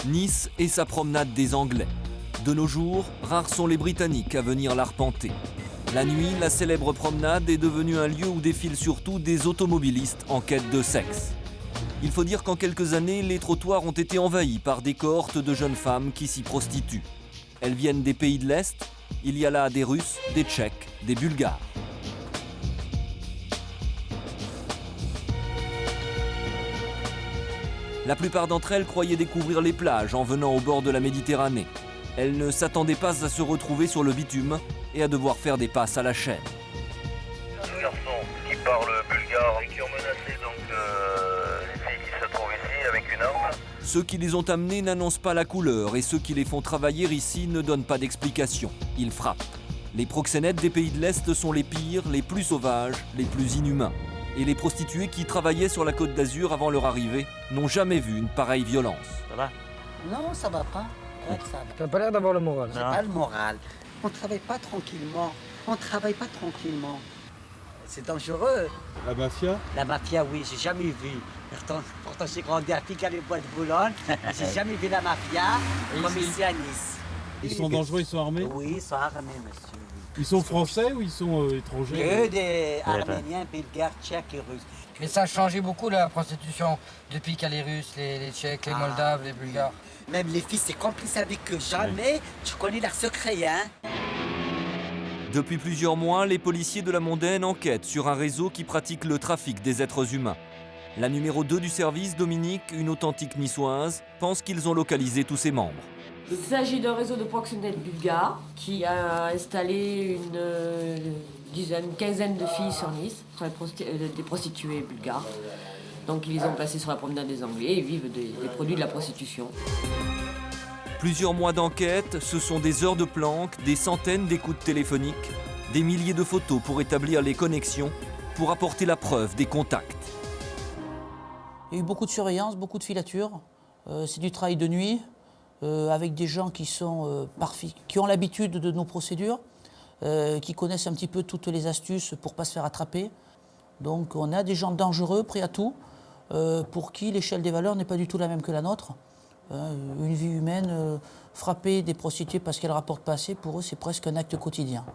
Nice et sa promenade des Anglais. De nos jours, rares sont les Britanniques à venir l'arpenter. La nuit, la célèbre promenade est devenue un lieu où défilent surtout des automobilistes en quête de sexe. Il faut dire qu'en quelques années, les trottoirs ont été envahis par des cohortes de jeunes femmes qui s'y prostituent. Elles viennent des pays de l'Est, il y a là des Russes, des Tchèques, des Bulgares. La plupart d'entre elles croyaient découvrir les plages en venant au bord de la Méditerranée. Elles ne s'attendaient pas à se retrouver sur le bitume et à devoir faire des passes à la chaîne. Deux garçons qui parlent bulgare et qui ont menacé les filles qui se trouvent ici avec une arme. Ceux qui les ont amenés n'annoncent pas la couleur et ceux qui les font travailler ici ne donnent pas d'explication. Ils frappent. Les proxénètes des pays de l'Est sont les pires, les plus sauvages, les plus inhumains. Et les prostituées qui travaillaient sur la Côte d'Azur avant leur arrivée n'ont jamais vu une pareille violence. Ça va? Non, ça va pas. T'as pas l'air d'avoir le moral. J'ai pas le moral. On travaille pas tranquillement. On travaille pas tranquillement. C'est dangereux. La mafia? La mafia, oui, j'ai jamais vu. Pourtant j'ai grandi à Pic à les bois de Boulogne. J'ai jamais vu la mafia comme ici à Nice. Ils sont dangereux, ils sont armés? Oui, ils sont armés, monsieur. Ils sont français ou ils sont étrangers? Des Arméniens, Bulgares, Tchèques et Russes. Mais ça a changé beaucoup la prostitution depuis qu'il y a les Russes, les Tchèques, les Moldaves, les Bulgares. Même les filles, c'est complice avec eux. Jamais tu connais leurs secrets, hein. Depuis plusieurs mois, les policiers de la Mondaine enquêtent sur un réseau qui pratique le trafic des êtres humains. La numéro 2 du service, Dominique, une authentique niçoise, pense qu'ils ont localisé tous ses membres. Il s'agit d'un réseau de proxénètes bulgares qui a installé une quinzaine de filles sur Nice, des prostituées bulgares. Donc ils les ont placées sur la promenade des Anglais et vivent des produits de la prostitution. Plusieurs mois d'enquête, ce sont des heures de planque, des centaines d'écoutes téléphoniques, des milliers de photos pour établir les connexions, pour apporter la preuve des contacts. Il y a eu beaucoup de surveillance, beaucoup de filatures. C'est du travail de nuit, avec des gens qui ont l'habitude de nos procédures, qui connaissent un petit peu toutes les astuces pour ne pas se faire attraper. Donc on a des gens dangereux, prêts à tout, pour qui l'échelle des valeurs n'est pas du tout la même que la nôtre. Une vie humaine, frapper des prostituées parce qu'elles ne rapportent pas assez, pour eux c'est presque un acte quotidien.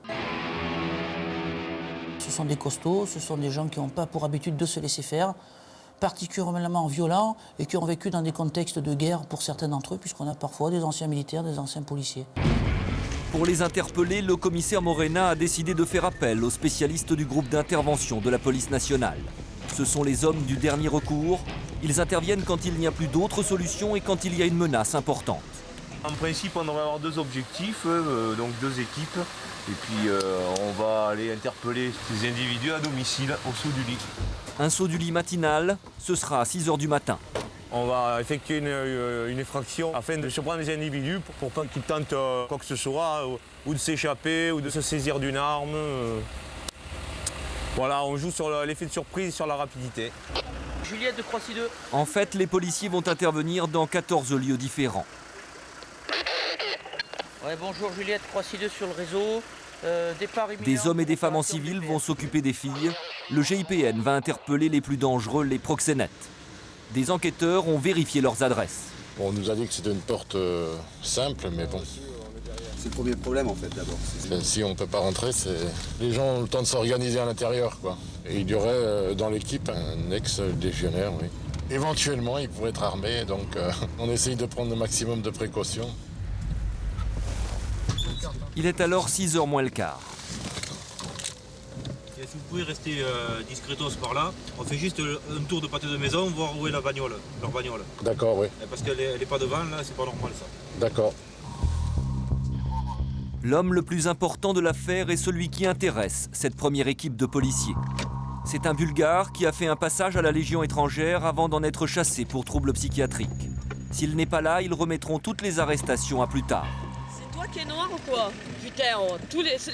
Ce sont des costauds, ce sont des gens qui n'ont pas pour habitude de se laisser faire, particulièrement violents et qui ont vécu dans des contextes de guerre pour certains d'entre eux, puisqu'on a parfois des anciens militaires, des anciens policiers. Pour les interpeller, le commissaire Morena a décidé de faire appel aux spécialistes du groupe d'intervention de la police nationale. Ce sont les hommes du dernier recours. Ils interviennent quand il n'y a plus d'autres solutions et quand il y a une menace importante. En principe, on devrait avoir deux objectifs, donc deux équipes. Et puis on va aller interpeller ces individus à domicile, au saut du lit. Un saut du lit matinal, ce sera à 6 h du matin. On va effectuer une effraction afin de surprendre les individus pour pas qu'ils tentent quoi que ce soit, ou de s'échapper, ou de se saisir d'une arme. Voilà, on joue sur l'effet de surprise, sur la rapidité. Juliette de Croissy-2. En fait, les policiers vont intervenir dans 14 lieux différents. Ouais, bonjour Juliette, Croissy-2 sur le réseau. Départ imminent. Des hommes et des femmes en civil vont s'occuper des filles. Le GIPN va interpeller les plus dangereux, les proxénètes. Des enquêteurs ont vérifié leurs adresses. On nous a dit que c'était une porte simple, mais bon. C'est le premier problème en fait d'abord. Si on ne peut pas rentrer, les gens ont le temps de s'organiser à l'intérieur, quoi. Et il y aurait dans l'équipe un ex-légionnaire, oui. Éventuellement, il pourrait être armé, donc on essaye de prendre le maximum de précautions. Il est alors 6 h moins le quart. Si vous pouvez rester discretos par là, on fait juste un tour de pâté de maison, voir où est leur bagnole. D'accord, oui. Parce qu'elle n'est pas devant, là, c'est pas normal ça. D'accord. L'homme le plus important de l'affaire est celui qui intéresse cette première équipe de policiers. C'est un Bulgare qui a fait un passage à la Légion étrangère avant d'en être chassé pour troubles psychiatriques. S'il n'est pas là, ils remettront toutes les arrestations à plus tard. C'est toi qui es noir ou quoi? Putain,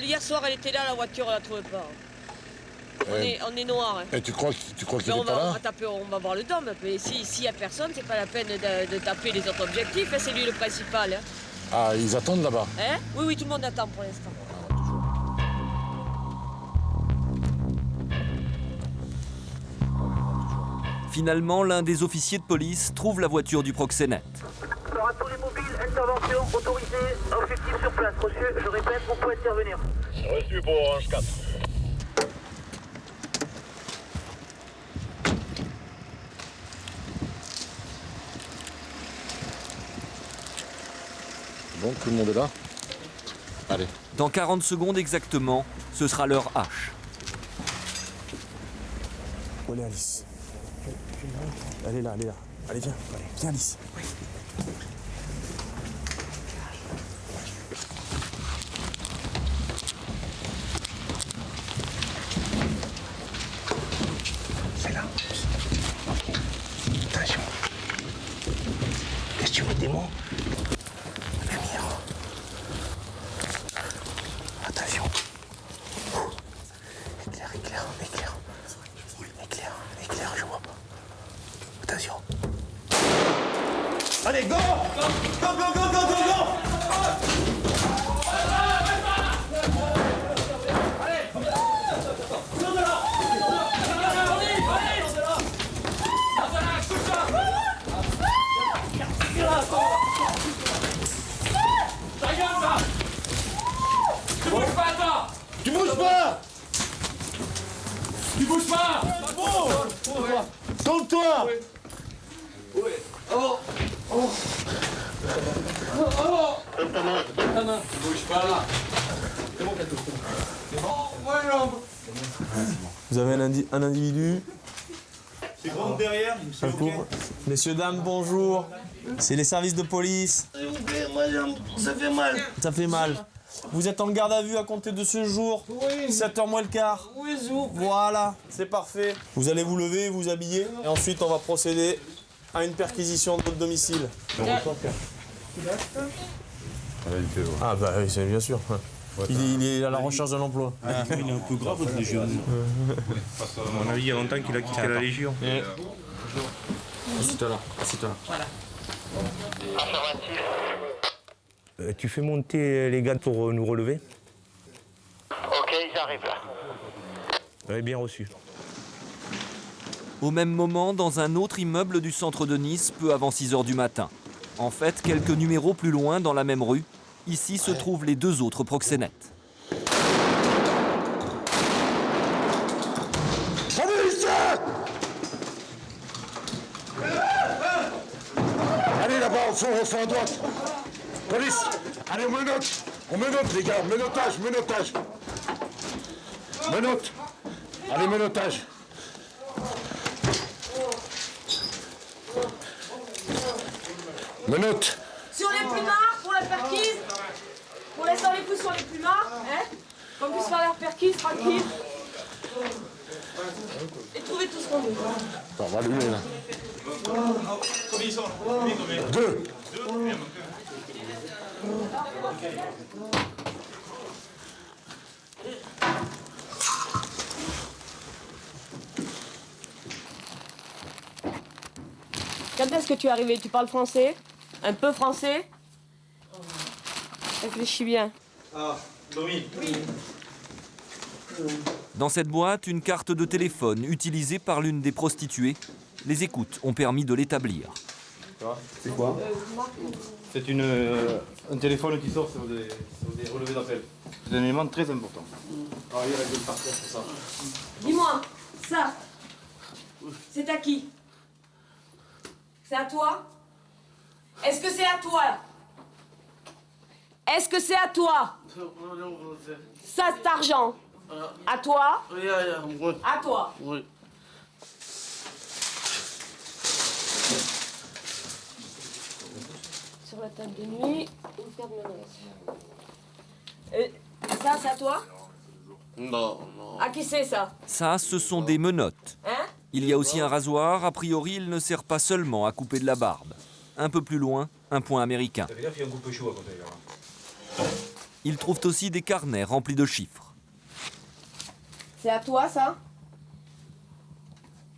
hier soir elle était là, la voiture, on la trouvait pas. On est noir. Et tu crois qu'il n'est pas là? On va voir le dôme, mais s'il n'y a personne, c'est pas la peine de taper les autres objectifs, c'est lui le principal. Hein. Ah, ils attendent là-bas? Hein? Oui, tout le monde attend pour l'instant. Finalement, l'un des officiers de police trouve la voiture du proxénète. Bonsoir à tous les mobiles, intervention autorisée, objectif sur place. Reçu, je répète, vous pouvez intervenir. Reçu pour Orange 4. Bon, tout le monde est là? Allez. Dans 40 secondes exactement, ce sera leur H. Où elle est Alice? Elle est là, elle est là. Allez, viens, viens Alice. C'est là. Attention. Qu'est-ce que tu veux, démon? Lumière. Attention. Éclair, éclair, éclair. Éclair, éclair, je vois pas. Attention. Allez, go! Go, go, go, go, go, go! Tu bouges pas! Tu bouges pas! Tourne-toi! Vous avez un individu. C'est grand derrière, Un couple. Messieurs, dames, bonjour. C'est les services de police. Ça fait mal. Ça fait mal. Vous êtes en garde à vue à compter de ce jour. Oui. 7h moins le quart. Oui, zou. Voilà, c'est parfait. Vous allez vous lever, vous habiller. Et ensuite, on va procéder à une perquisition de votre domicile. Ah bah oui, c'est bien sûr. Il est à la recherche d'un emploi. Il est un peu grave, votre Légion. À mon avis, il y a longtemps qu'il a quitté la Légion. Assieds-toi là, assieds-toi là. Voilà. Tu fais monter les gars pour nous relever? Ok, j'arrive là. Oui, bien reçu. Au même moment, dans un autre immeuble du centre de Nice, peu avant 6 h du matin. En fait, quelques numéros plus loin, dans la même rue, ici se trouvent les deux autres proxénètes. Allez là-bas, au fond à droite. Police, allez, on menotte. On menotte, les gars, menottage. Menotte. Allez, menottage. Menotte. Sur les plumards, pour la perquise, pour laisser les coups sur les plumards, hein, qu'on puisse faire la perquise tranquille. Et trouver tout ce qu'on veut. On va allumer là. Combien ils sont? 2. Quand est-ce que tu es arrivé? Tu parles français? Un peu français? Réfléchis bien. Ah, Domi. Oui. Dans cette boîte, une carte de téléphone utilisée par l'une des prostituées. Les écoutes ont permis de l'établir. C'est quoi? C'est un téléphone qui sort sur des relevés d'appel. C'est un élément très important. Ah, il y a la gueule par terre, c'est ça. Dis-moi, ça, c'est à qui? C'est à toi? Est-ce que c'est à toi? Est-ce que c'est à toi? Ça, cet argent. À toi? À toi. Oui. Sur la table de nuit, une paire de menottes. Ça, c'est à toi? Non. À qui c'est ça? Ça, ce sont des menottes. Hein? Il y a aussi un rasoir. A priori, il ne sert pas seulement à couper de la barbe. Un peu plus loin, un point américain. Ça veut dire qu'il y a un coupe chaud à côté. Ils trouvent aussi des carnets remplis de chiffres. C'est à toi, ça?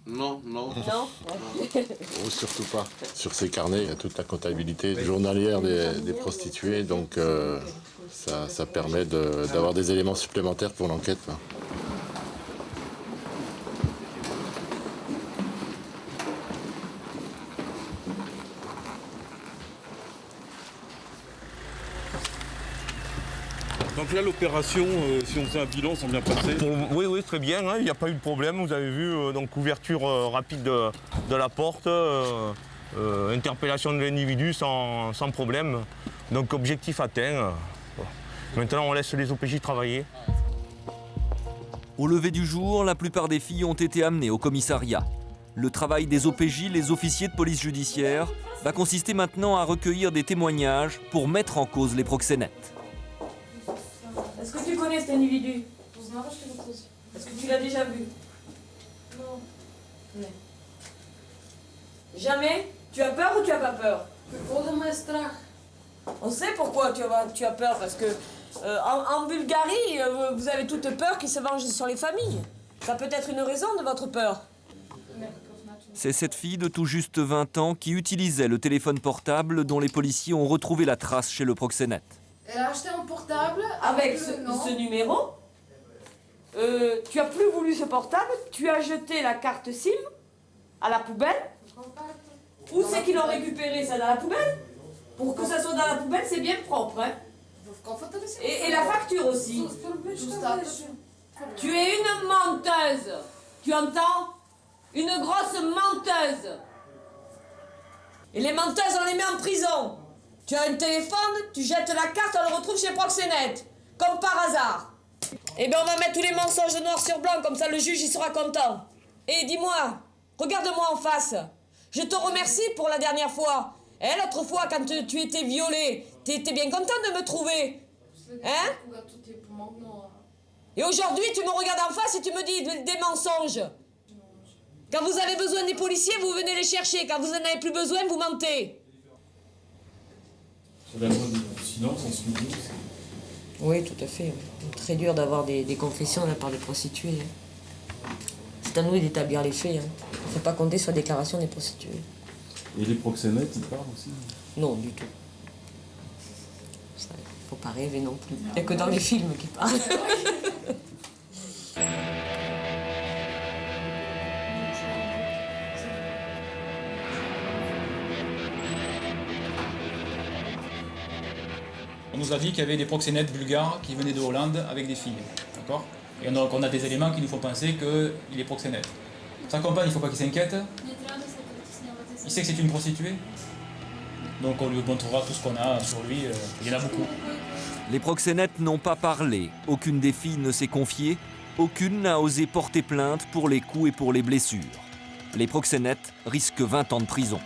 Non. Non? Oh, surtout pas. Sur ces carnets, il y a toute la comptabilité journalière des prostituées, donc ça permet d'avoir des éléments supplémentaires pour l'enquête. Donc là, l'opération, si on faisait un bilan, s'est bien passé? Oui, très bien, hein, il n'y a pas eu de problème. Vous avez vu, donc ouverture rapide de la porte, interpellation de l'individu sans problème. Donc objectif atteint. Maintenant, on laisse les OPJ travailler. Au lever du jour, la plupart des filles ont été amenées au commissariat. Le travail des OPJ, les officiers de police judiciaire, va consister maintenant à recueillir des témoignages pour mettre en cause les proxénètes. Est-ce que tu connais cet individu? Est-ce que tu l'as déjà vu? Non. Jamais? Tu as peur ou tu as pas peur? On sait pourquoi tu as peur, parce que en Bulgarie, vous avez toute peur qu'ils se vengent sur les familles. Ça peut être une raison de votre peur. C'est cette fille de tout juste 20 ans qui utilisait le téléphone portable dont les policiers ont retrouvé la trace chez le proxénète. Elle a acheté un portable avec ce numéro. Tu as plus voulu ce portable, tu as jeté la carte SIM à la poubelle. Où c'est qu'ils l'ont récupéré, ça, dans la poubelle? Pour que ça soit dans la poubelle, c'est bien propre, hein? Et la facture aussi. Tu es une menteuse. Tu entends? Une grosse menteuse. Et les menteuses, on les met en prison. Tu as un téléphone, tu jettes la carte, on le retrouve chez Proxénète. Comme par hasard. Eh bien, on va mettre tous les mensonges noir sur blanc, comme ça le juge, il sera content. Et dis-moi, regarde-moi en face. Je te remercie pour la dernière fois. Hein, l'autre fois, quand tu étais violée, t'étais bien content de me trouver. Hein? Et aujourd'hui, tu me regardes en face et tu me dis des mensonges. Quand vous avez besoin des policiers, vous venez les chercher. Quand vous n'en avez plus besoin, vous mentez. Sur la loi du silence, on se dit. Oui, tout à fait. Très dur d'avoir des confessions de la part des prostituées. C'est à nous d'établir les faits. Il ne faut pas compter sur la déclaration des prostituées. Et les proxénètes, ils parlent aussi? Non, du tout. Il ne faut pas rêver non plus. Il n'y a que dans les films qui parlent. On nous a dit qu'il y avait des proxénètes bulgares qui venaient de Hollande avec des filles, d'accord? Et donc on a des éléments qui nous font penser qu'il est proxénète. Sa compagne, il ne faut pas qu'il s'inquiète. Il sait que c'est une prostituée. Donc on lui montrera tout ce qu'on a sur lui, il y en a beaucoup. Les proxénètes n'ont pas parlé, aucune des filles ne s'est confiée, aucune n'a osé porter plainte pour les coups et pour les blessures. Les proxénètes risquent 20 ans de prison.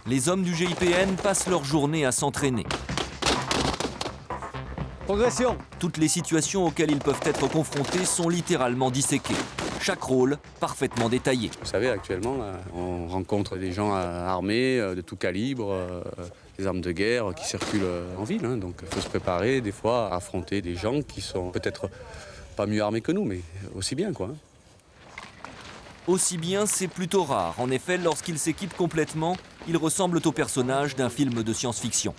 Les hommes du GIPN passent leur journée à s'entraîner. Progression. Toutes les situations auxquelles ils peuvent être confrontés sont littéralement disséquées. Chaque rôle parfaitement détaillé. Vous savez, actuellement, on rencontre des gens armés de tout calibre, des armes de guerre qui circulent en ville. Hein, donc il faut se préparer des fois à affronter des gens qui sont peut-être pas mieux armés que nous, mais aussi bien, quoi. Aussi bien, c'est plutôt rare. En effet, lorsqu'ils s'équipent complètement, ils ressemblent aux personnages d'un film de science-fiction.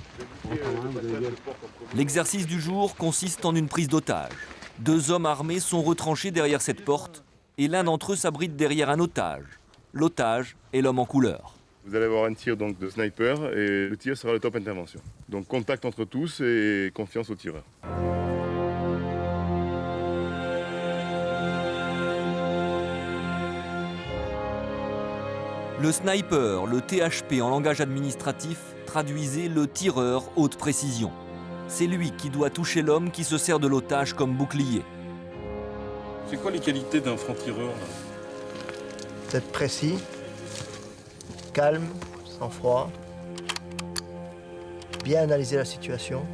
L'exercice du jour consiste en une prise d'otage. 2 hommes armés sont retranchés derrière cette porte et l'un d'entre eux s'abrite derrière un otage. L'otage est l'homme en couleur. Vous allez avoir un tir donc, de sniper et le tir sera le top intervention. Donc contact entre tous et confiance au tireur. Le sniper, le THP en langage administratif, traduisait le tireur haute précision. C'est lui qui doit toucher l'homme qui se sert de l'otage comme bouclier. C'est quoi les qualités d'un franc-tireur? D'être précis, calme, sans froid, bien analyser la situation.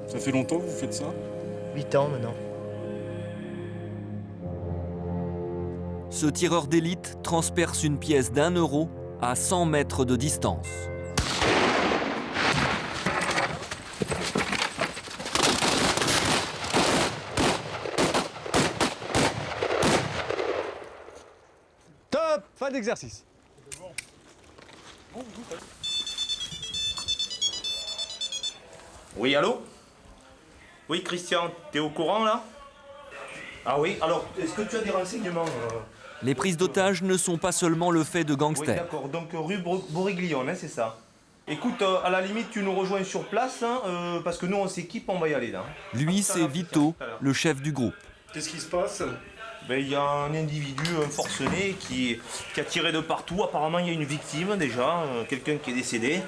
Ça fait longtemps que vous faites ça? 8 ans maintenant. Ce tireur d'élite transperce une pièce d'1 euro à 100 mètres de distance. Top! Fin d'exercice. Oui, allô? Oui, Christian, t'es au courant, là? Ah oui, alors, est-ce que tu as des renseignements Les prises d'otages ne sont pas seulement le fait de Oui, gangsters. d'accord, donc rue Boriglione, hein, c'est ça? Écoute, à la limite, tu nous rejoins sur place, hein, parce que nous, on s'équipe, on va y aller là. Lui, c'est Vito, le chef du groupe. Qu'est-ce qui se passe? Ben, y a un individu, un forcené, qui a tiré de partout. Apparemment, il y a une victime déjà, quelqu'un qui est décédé.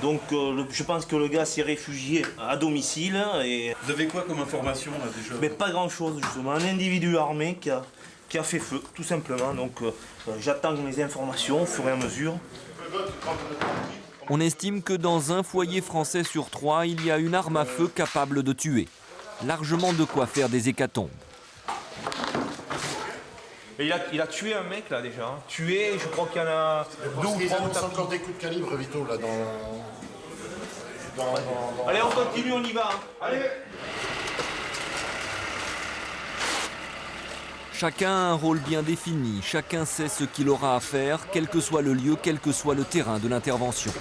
Donc, je pense que le gars s'est réfugié à domicile. Et... Vous avez quoi comme information là déjà? Mais pas grand-chose, justement. Un individu armé qui a fait feu, tout simplement. Donc, j'attends les informations au fur et à mesure. On estime que dans un foyer français sur 3, il y a une arme à feu capable de tuer. Largement de quoi faire des hécatombes. Et il a tué un mec là déjà. Tué, je crois qu'il y en a 2 ou 3. Ils encore des coups de calibre, Vito, là, Allez, on continue, on y va. Allez. Chacun a un rôle bien défini, chacun sait ce qu'il aura à faire, quel que soit le lieu, quel que soit le terrain de l'intervention.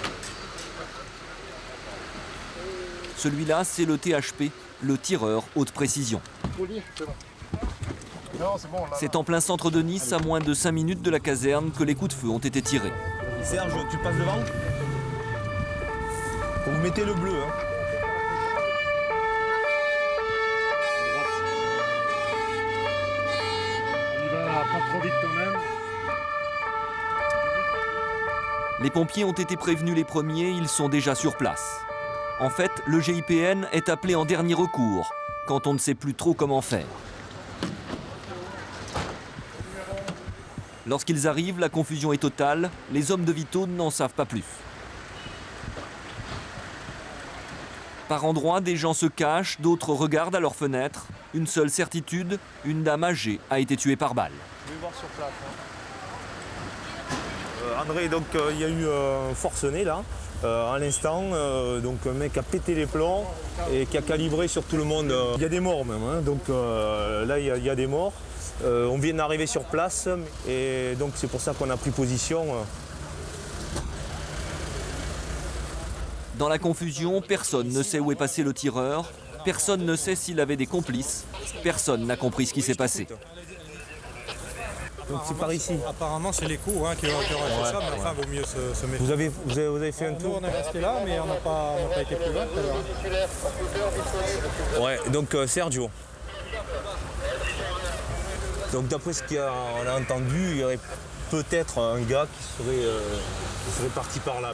Celui-là, c'est le THP, le tireur haute précision. C'est en plein centre de Nice, à moins de 5 minutes de la caserne, que les coups de feu ont été tirés. Serge, tu passes devant. Vous mettez le bleu. Hein. Pas trop vite quand même. Les pompiers ont été prévenus les premiers, ils sont déjà sur place. En fait, le GIPN est appelé en dernier recours, quand on ne sait plus trop comment faire. Lorsqu'ils arrivent, la confusion est totale, les hommes de Vito n'en savent pas plus. Par endroits, des gens se cachent, d'autres regardent à leurs fenêtres. Une seule certitude, une dame âgée a été tuée par balle. Je vais voir sur place. Hein. André, donc il y a eu un forcené là, à l'instant. Donc un mec a pété les plombs et qui a calibré sur tout le monde. Il y a des morts même, hein, donc là il y a des morts. On vient d'arriver sur place et donc c'est pour ça qu'on a pris position. Dans la confusion, personne ne sait où est passé le tireur, personne ne sait s'il avait des complices, personne n'a compris ce qui s'est passé. Donc c'est par ici. Apparemment c'est les coups qui auraient fait ça, mais enfin vaut mieux se méfier. Vous avez fait un tour? Nous on est resté là, mais on n'a pas été plus loin. Ouais, donc Sergio. Donc d'après ce qu'on a entendu, il y aurait peut-être un gars qui serait parti par là.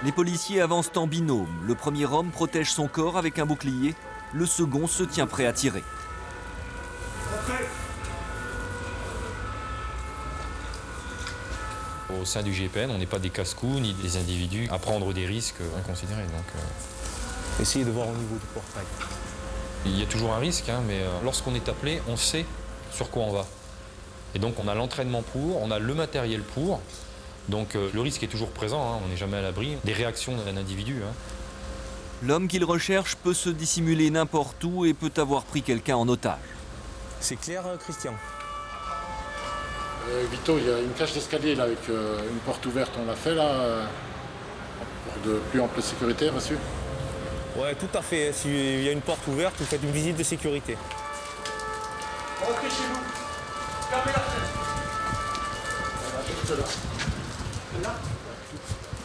Les policiers avancent en binôme. Le premier homme protège son corps avec un bouclier. Le second se tient prêt à tirer. Au sein du GIPN, on n'est pas des casse-cous ni des individus à prendre des risques inconsidérés. Donc, essayez de voir au niveau du portail. Il y a toujours un risque, mais lorsqu'on est appelé, on sait sur quoi on va. Et donc on a l'entraînement pour, on a le matériel pour. Donc le risque est toujours présent, on n'est jamais à l'abri des réactions d'un individu. L'homme qu'il recherche peut se dissimuler n'importe où et peut avoir pris quelqu'un en otage. C'est clair, Christian? Vito, il y a une cage d'escalier là avec une porte ouverte, on l'a fait là, pour de plus ample sécurité, reçu? Ouais, tout à fait. S'il y a une porte ouverte, vous faites une visite de sécurité. Rentrez chez vous. Fermez la fenêtre.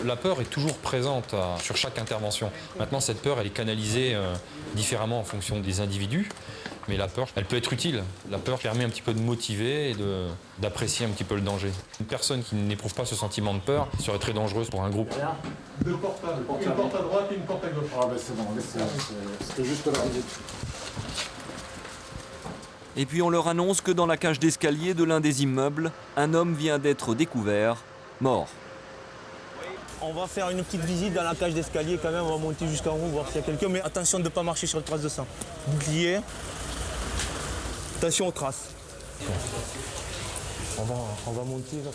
La peur est toujours présente sur chaque intervention. Maintenant, cette peur, elle est canalisée différemment en fonction des individus. Mais la peur, elle peut être utile. La peur permet un petit peu de motiver et d'apprécier un petit peu le danger. Une personne qui n'éprouve pas ce sentiment de peur serait très dangereuse pour un groupe. Deux portes à droite. Une porte à droite et une porte à gauche. Ah ben c'est bon, c'était juste la visite. Et puis on leur annonce que dans la cage d'escalier de l'un des immeubles, un homme vient d'être découvert, mort. On va faire une petite visite dans la cage d'escalier quand même, on va monter jusqu'en haut, voir s'il y a quelqu'un, mais attention de ne pas marcher sur les traces de sang. Bouclier, attention aux traces. On va monter là.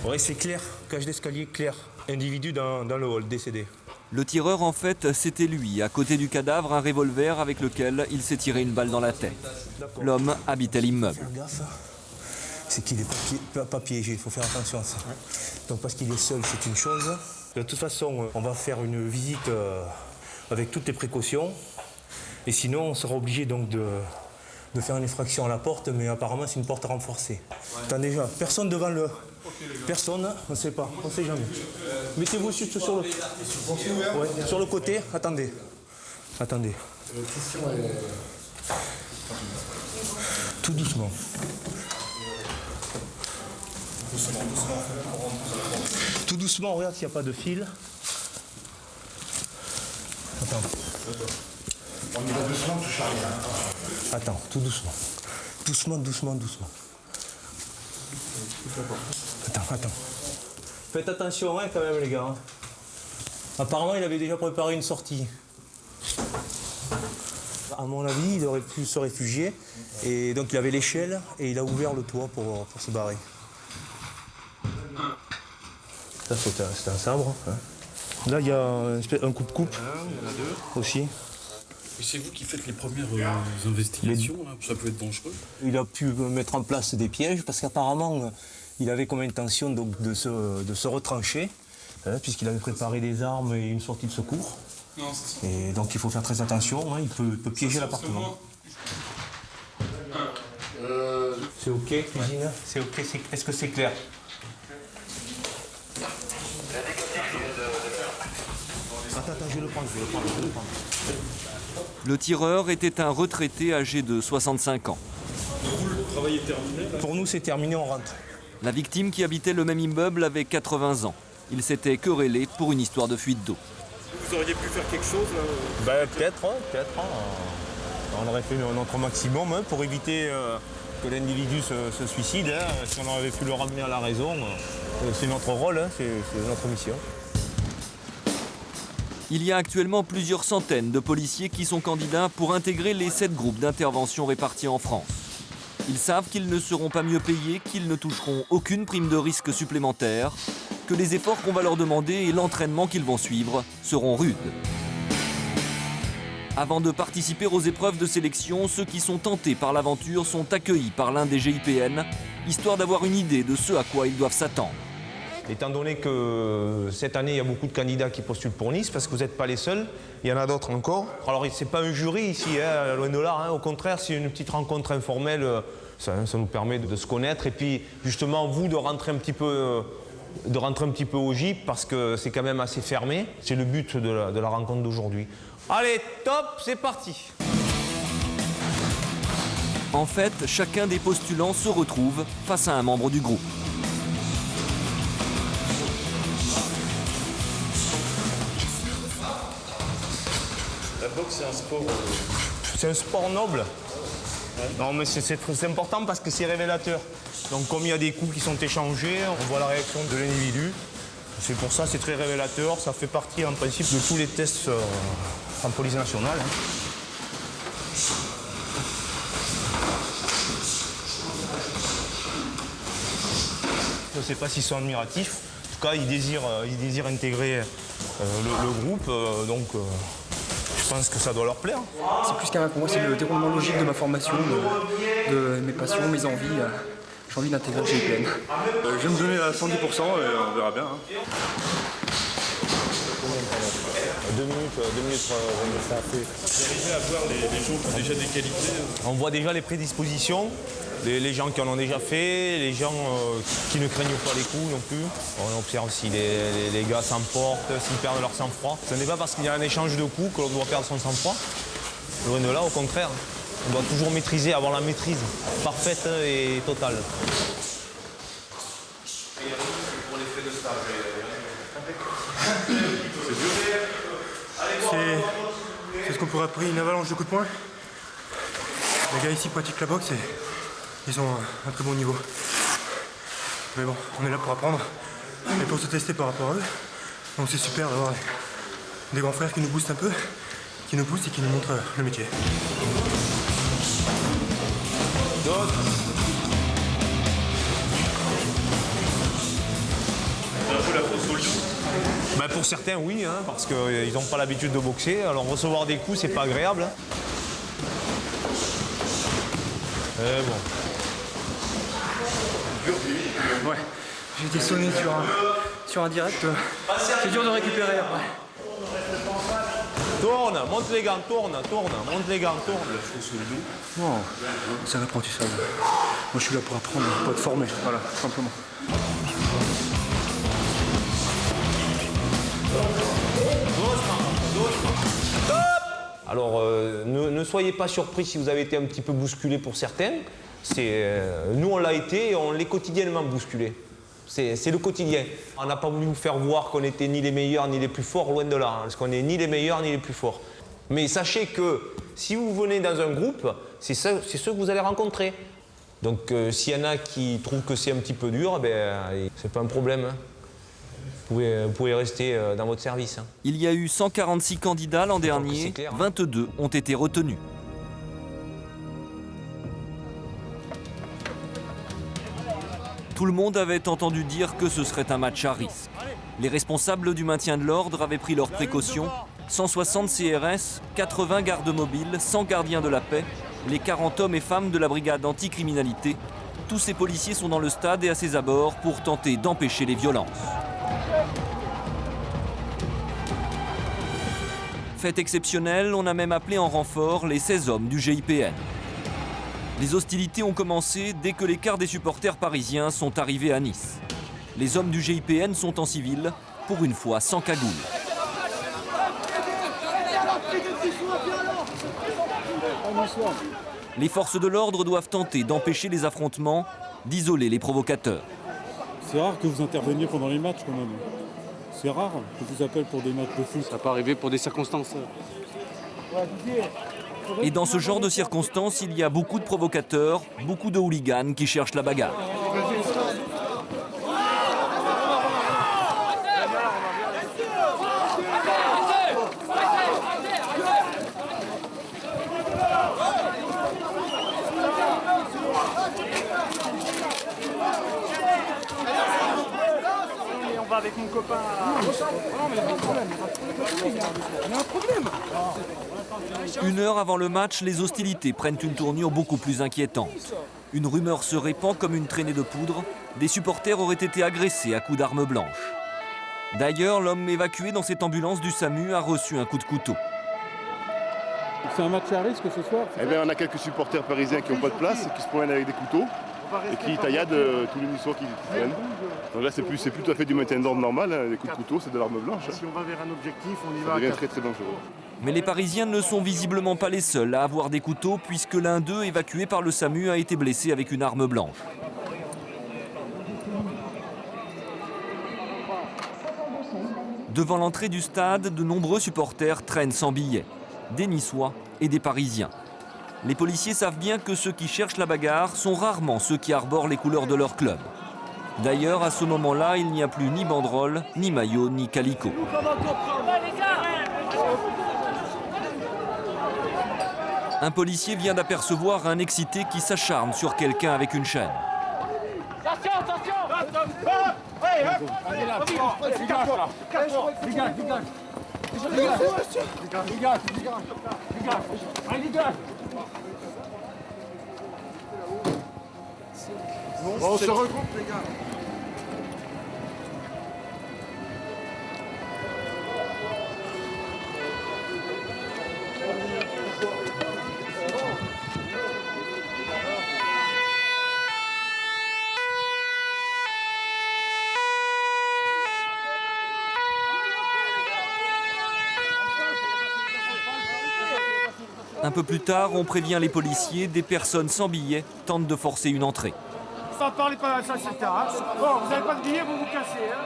Ouais, c'est clair, cage d'escalier clair. Individu dans le hall, décédé. Le tireur, en fait, c'était lui, à côté du cadavre, un revolver avec lequel il s'est tiré une balle dans la tête. L'homme habitait l'immeuble. Faire gaffe, c'est qu'il n'est pas piégé, il faut faire attention à ça. Donc parce qu'il est seul, c'est une chose. De toute façon, on va faire une visite avec toutes les précautions. Et sinon, on sera obligé donc de faire une effraction à la porte, mais apparemment c'est une porte renforcée. Attendez, déjà, personne devant le... Personne, on ne sait pas, on ne sait jamais. Mettez-vous juste sur le côté, attendez. Tout doucement. Tout doucement, regarde s'il n'y a pas de fil. Attends. On y va doucement, touche à rien. Attends, tout doucement. Doucement. Attends. Faites attention quand même les gars. Apparemment il avait déjà préparé une sortie. À mon avis il aurait pu se réfugier et donc il avait l'échelle et il a ouvert le toit pour se barrer. Ça c'était un sabre. Hein. Là il y a un coupe-coupe aussi. Et c'est vous qui faites les premières investigations, là, ça peut être dangereux. Il a pu mettre en place des pièges parce qu'apparemment il avait comme intention donc, de se retrancher, hein, puisqu'il avait préparé des armes et une sortie de secours. Non, c'est ça. Et donc il faut faire très attention, hein, il peut piéger l'appartement. C'est ok, cuisine. C'est ok, est-ce que c'est clair? Attends, je vais le prendre. Le tireur était un retraité âgé de 65 ans. Vous, le travail est terminé là? Pour nous, c'est terminé, on rentre. La victime qui habitait le même immeuble avait 80 ans. Il s'était querellé pour une histoire de fuite d'eau. Vous auriez pu faire quelque chose là? Peut-être. On aurait fait notre maximum hein, pour éviter que l'individu se suicide. Hein. Si on avait pu le ramener à la raison, c'est notre rôle, hein, c'est notre mission. Il y a actuellement plusieurs centaines de policiers qui sont candidats pour intégrer les 7 groupes d'intervention répartis en France. Ils savent qu'ils ne seront pas mieux payés, qu'ils ne toucheront aucune prime de risque supplémentaire, que les efforts qu'on va leur demander et l'entraînement qu'ils vont suivre seront rudes. Avant de participer aux épreuves de sélection, ceux qui sont tentés par l'aventure sont accueillis par l'un des GIPN, histoire d'avoir une idée de ce à quoi ils doivent s'attendre. Étant donné que cette année, il y a beaucoup de candidats qui postulent pour Nice, parce que vous n'êtes pas les seuls, il y en a d'autres encore. Alors, ce n'est pas un jury ici, hein, loin de là, hein. Au contraire, c'est une petite rencontre informelle. Ça nous permet de se connaître et puis, justement, vous, de rentrer un petit peu au GIP, parce que c'est quand même assez fermé. C'est le but de la rencontre d'aujourd'hui. Allez, top, c'est parti! En fait, chacun des postulants se retrouve face à un membre du groupe. La boxe, c'est un sport... C'est un sport noble. Ouais. Non, mais c'est très important parce que c'est révélateur. Donc, comme il y a des coups qui sont échangés, on voit la réaction de l'individu. C'est pour ça, c'est très révélateur. Ça fait partie, en principe, de tous les tests en police nationale. Hein. Je ne sais pas s'ils sont admiratifs. En tout cas, ils désirent intégrer le groupe. Donc, je pense que ça doit leur plaire. C'est plus qu'un pour moi, c'est le déroulement logique de ma formation, de mes passions, mes envies. J'ai envie d'intégrer le GIPN. Je vais me donner à 110% et on verra bien. Hein. 2 minutes, ça a fait. Vous arrivez à voir les gens qui ont déjà des qualités? On voit déjà les prédispositions, les gens qui en ont déjà fait, les gens qui ne craignent pas les coups non plus. On observe si les gars s'emportent, s'ils perdent leur sang-froid. Ce n'est pas parce qu'il y a un échange de coups que l'on doit perdre son sang-froid. Loin de là, au contraire. On doit toujours maîtriser, avoir la maîtrise parfaite et totale. C'est ce qu'on pourrait appeler une avalanche de coups de poing. Les gars ici pratiquent la boxe et ils ont un très bon niveau. Mais bon, on est là pour apprendre et pour se tester par rapport à eux. Donc c'est super d'avoir des grands frères qui nous boostent un peu, qui nous poussent et qui nous montrent le métier. Pour certains, oui, hein, parce qu'ils n'ont pas l'habitude de boxer. Alors recevoir des coups, c'est pas agréable. Hein. Bon. Ouais, j'ai été sonné sur un direct. C'est dur de récupérer après. Tourne, monte les gants, tourne, monte les gants, tourne. Non, c'est un apprentissage. Moi je suis là pour apprendre, pour être formé, voilà, tout simplement. Alors ne soyez pas surpris si vous avez été un petit peu bousculé pour certains. Nous on l'a été et on l'est quotidiennement bousculé. C'est le quotidien. On n'a pas voulu vous faire voir qu'on n'était ni les meilleurs ni les plus forts, loin de là, hein, parce qu'on n'est ni les meilleurs ni les plus forts. Mais sachez que si vous venez dans un groupe, c'est ceux que vous allez rencontrer. Donc s'il y en a qui trouvent que c'est un petit peu dur, c'est pas un problème. Hein. Vous pouvez rester dans votre service. Hein. Il y a eu 146 candidats l'an dernier, 22 ont été retenus. Tout le monde avait entendu dire que ce serait un match à risque. Les responsables du maintien de l'ordre avaient pris leurs précautions. 160 CRS, 80 gardes mobiles, 100 gardiens de la paix, les 40 hommes et femmes de la brigade anticriminalité. Tous ces policiers sont dans le stade et à ses abords pour tenter d'empêcher les violences. Fait exceptionnel, on a même appelé en renfort les 16 hommes du GIPN. Les hostilités ont commencé dès que les quarts des supporters parisiens sont arrivés à Nice. Les hommes du GIPN sont en civil, pour une fois sans cagoule. Les forces de l'ordre doivent tenter d'empêcher les affrontements, d'isoler les provocateurs. C'est rare que vous interveniez pendant les matchs quand même. C'est rare que vous appelle pour des matchs de foot. Ça peut arriver pour des circonstances. Et dans ce genre de circonstances, il y a beaucoup de provocateurs, beaucoup de hooligans qui cherchent la bagarre. On va avec mon copain. Non, mais il y a un problème. Il y a un problème. 1 heure avant le match, les hostilités prennent une tournure beaucoup plus inquiétante. Une rumeur se répand comme une traînée de poudre. Des supporters auraient été agressés à coups d'armes blanches. D'ailleurs, l'homme évacué dans cette ambulance du SAMU a reçu un coup de couteau. C'est un match à risque ce soir? Eh bien, on a quelques supporters parisiens qui n'ont pas de place, qui se promènent avec des couteaux et qui tailladent tous les Niçois qui viennent. Donc là, c'est plus tout à fait du maintien d'ordre normal. Hein. Les coups de couteau, c'est de l'arme blanche. Si on va vers un objectif, on y va. Ça devient très très dangereux. Mais les Parisiens ne sont visiblement pas les seuls à avoir des couteaux, puisque l'un d'eux, évacué par le SAMU, a été blessé avec une arme blanche. Devant l'entrée du stade, de nombreux supporters traînent sans billets, des Niçois et des Parisiens. Les policiers savent bien que ceux qui cherchent la bagarre sont rarement ceux qui arborent les couleurs de leur club. D'ailleurs, à ce moment-là, il n'y a plus ni banderole, ni maillot, ni calicot. Un policier vient d'apercevoir un excité qui s'acharne sur quelqu'un avec une chaîne. Attention, attention! Allez là, dégage là! Dégage, dégage! Dégage, allez, dégage! Bon, on se regroupe, les gars! Un peu plus tard, on prévient les policiers, des personnes sans billets tentent de forcer une entrée. Ça parle pas, ça c'est tard. Bon, vous n'avez pas de billet, vous vous cassez. Hein.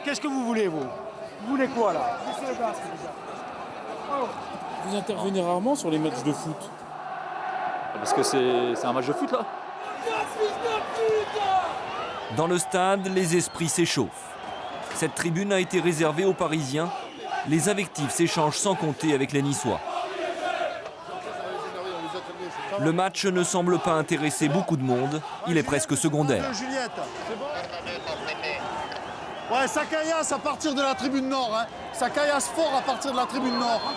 Qu'est-ce que vous voulez, vous? Vous voulez quoi, là? Vous intervenez rarement sur les matchs de foot? Parce que c'est un match de foot, là. Dans le stade, les esprits s'échauffent. Cette tribune a été réservée aux Parisiens. Les invectives s'échangent sans compter avec les Niçois. Le match ne semble pas intéresser beaucoup de monde. Il est presque secondaire. Ouais, ça caillasse à partir de la tribune nord. Hein. Ça caillasse fort à partir de la tribune nord. On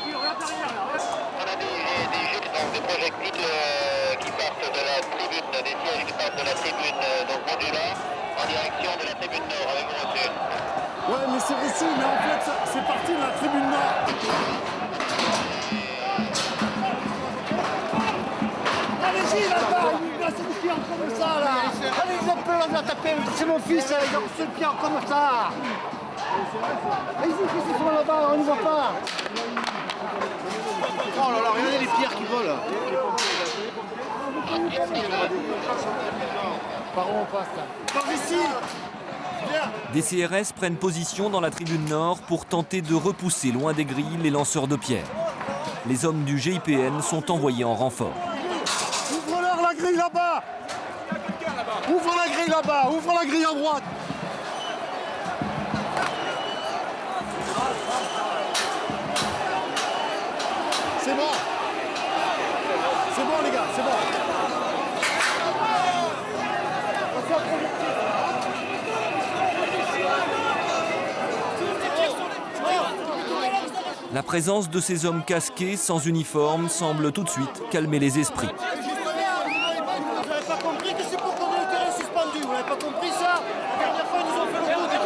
a des projectiles qui partent de la tribune, des sièges qui partent de la tribune donc modulaire en direction de la tribune nord. Avez-vous reçu? Ouais, mais c'est reçu, mais en fait, c'est parti de la tribune nord. Allez-y là-bas, il a reçu le pied comme ça là. Allez, vous êtes là, on taper. C'est mon fils, il a reçu le pied comme ça. Allez-y, qu'est-ce qu'ils font là-bas? On ne voit pas. Oh là là, regardez les pierres qui volent. Par où on passe là? Par ici. Des CRS prennent position dans la tribune nord pour tenter de repousser loin des grilles les lanceurs de pierres. Les hommes du GIPN sont envoyés en renfort. Ouvre-leur la grille là-bas. Ouvre la grille là-bas, ouvre la grille à droite. C'est bon. C'est bon les gars, c'est bon. La présence de ces hommes casqués, sans uniforme, semble tout de suite calmer les esprits. Vous n'avez pas compris que c'est pour qu'on ait le terrain suspendu. Vous n'avez pas compris ça? La dernière fois, ils nous ont fait le coup déjà.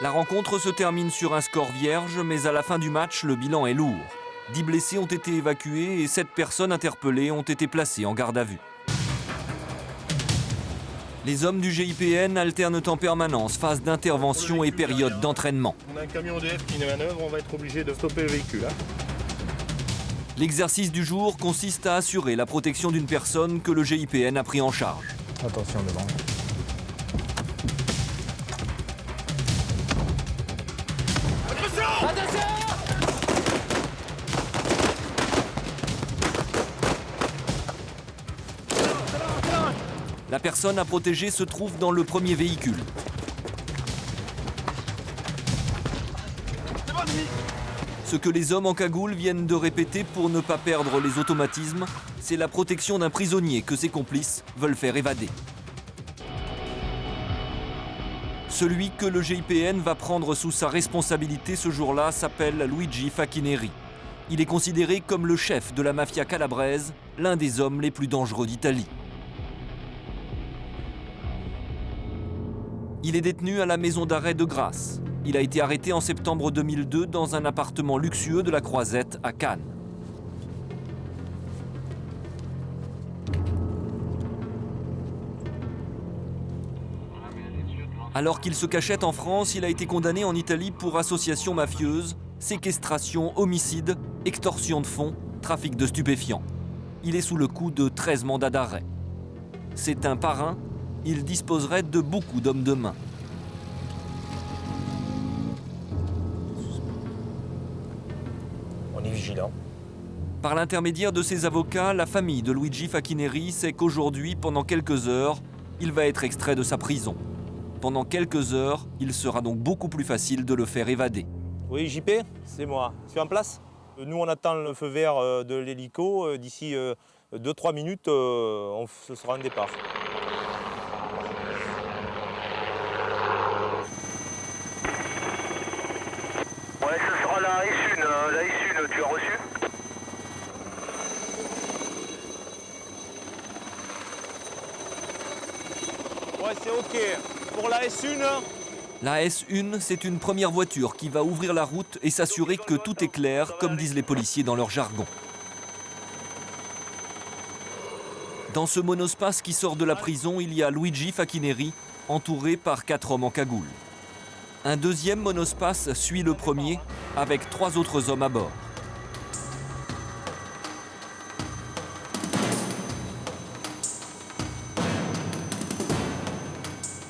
La rencontre se termine sur un score vierge, mais à la fin du match, le bilan est lourd. 10 blessés ont été évacués et 7 personnes interpellées ont été placées en garde à vue. Les hommes du GIPN alternent en permanence phase d'intervention et période d'entraînement. On a un camion EDF qui manœuvre, on va être obligé de stopper le véhicule. L'exercice du jour consiste à assurer la protection d'une personne que le GIPN a pris en charge. Attention devant. La personne à protéger se trouve dans le premier véhicule. Ce que les hommes en cagoule viennent de répéter pour ne pas perdre les automatismes, c'est la protection d'un prisonnier que ses complices veulent faire évader. Celui que le GIPN va prendre sous sa responsabilité ce jour-là s'appelle Luigi Facchineri. Il est considéré comme le chef de la mafia calabraise, l'un des hommes les plus dangereux d'Italie. Il est détenu à la maison d'arrêt de Grasse. Il a été arrêté en septembre 2002 dans un appartement luxueux de la Croisette à Cannes. Alors qu'il se cachait en France, il a été condamné en Italie pour association mafieuse, séquestration, homicide, extorsion de fonds, trafic de stupéfiants. Il est sous le coup de 13 mandats d'arrêt. C'est un parrain. Il disposerait de beaucoup d'hommes de main. On est vigilant. Par l'intermédiaire de ses avocats, la famille de Luigi Facchineri sait qu'aujourd'hui, pendant quelques heures, il va être extrait de sa prison. Pendant quelques heures, il sera donc beaucoup plus facile de le faire évader. Oui, JP, c'est moi. Tu es en place? Nous, on attend le feu vert de l'hélico. D'ici 2-3 minutes, ce sera un départ. Ouais, ce sera la S1. La S1, tu as reçu? Ouais, c'est OK. Pour la S1... La S1, c'est une première voiture qui va ouvrir la route et s'assurer que tout est clair, comme disent les policiers dans leur jargon. Dans ce monospace qui sort de la prison, il y a Luigi Facchineri, entouré par 4 hommes en cagoule. Un deuxième monospace suit le premier, avec 3 autres hommes à bord.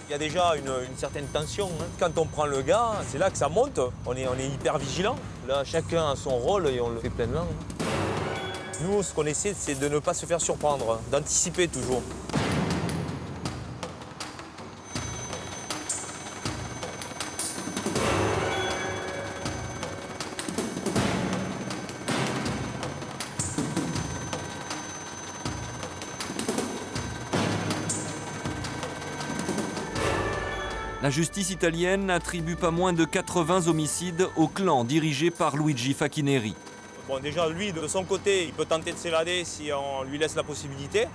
Il y a déjà une certaine tension. Quand on prend le gars, c'est là que ça monte. On est hyper vigilant. Là, chacun a son rôle et on le fait pleinement. Nous, ce qu'on essaie, c'est de ne pas se faire surprendre, d'anticiper toujours. La justice italienne attribue pas moins de 80 homicides au clan dirigé par Luigi Facchineri. Bon, déjà, lui, de son côté, il peut tenter de s'évader si on lui laisse la possibilité.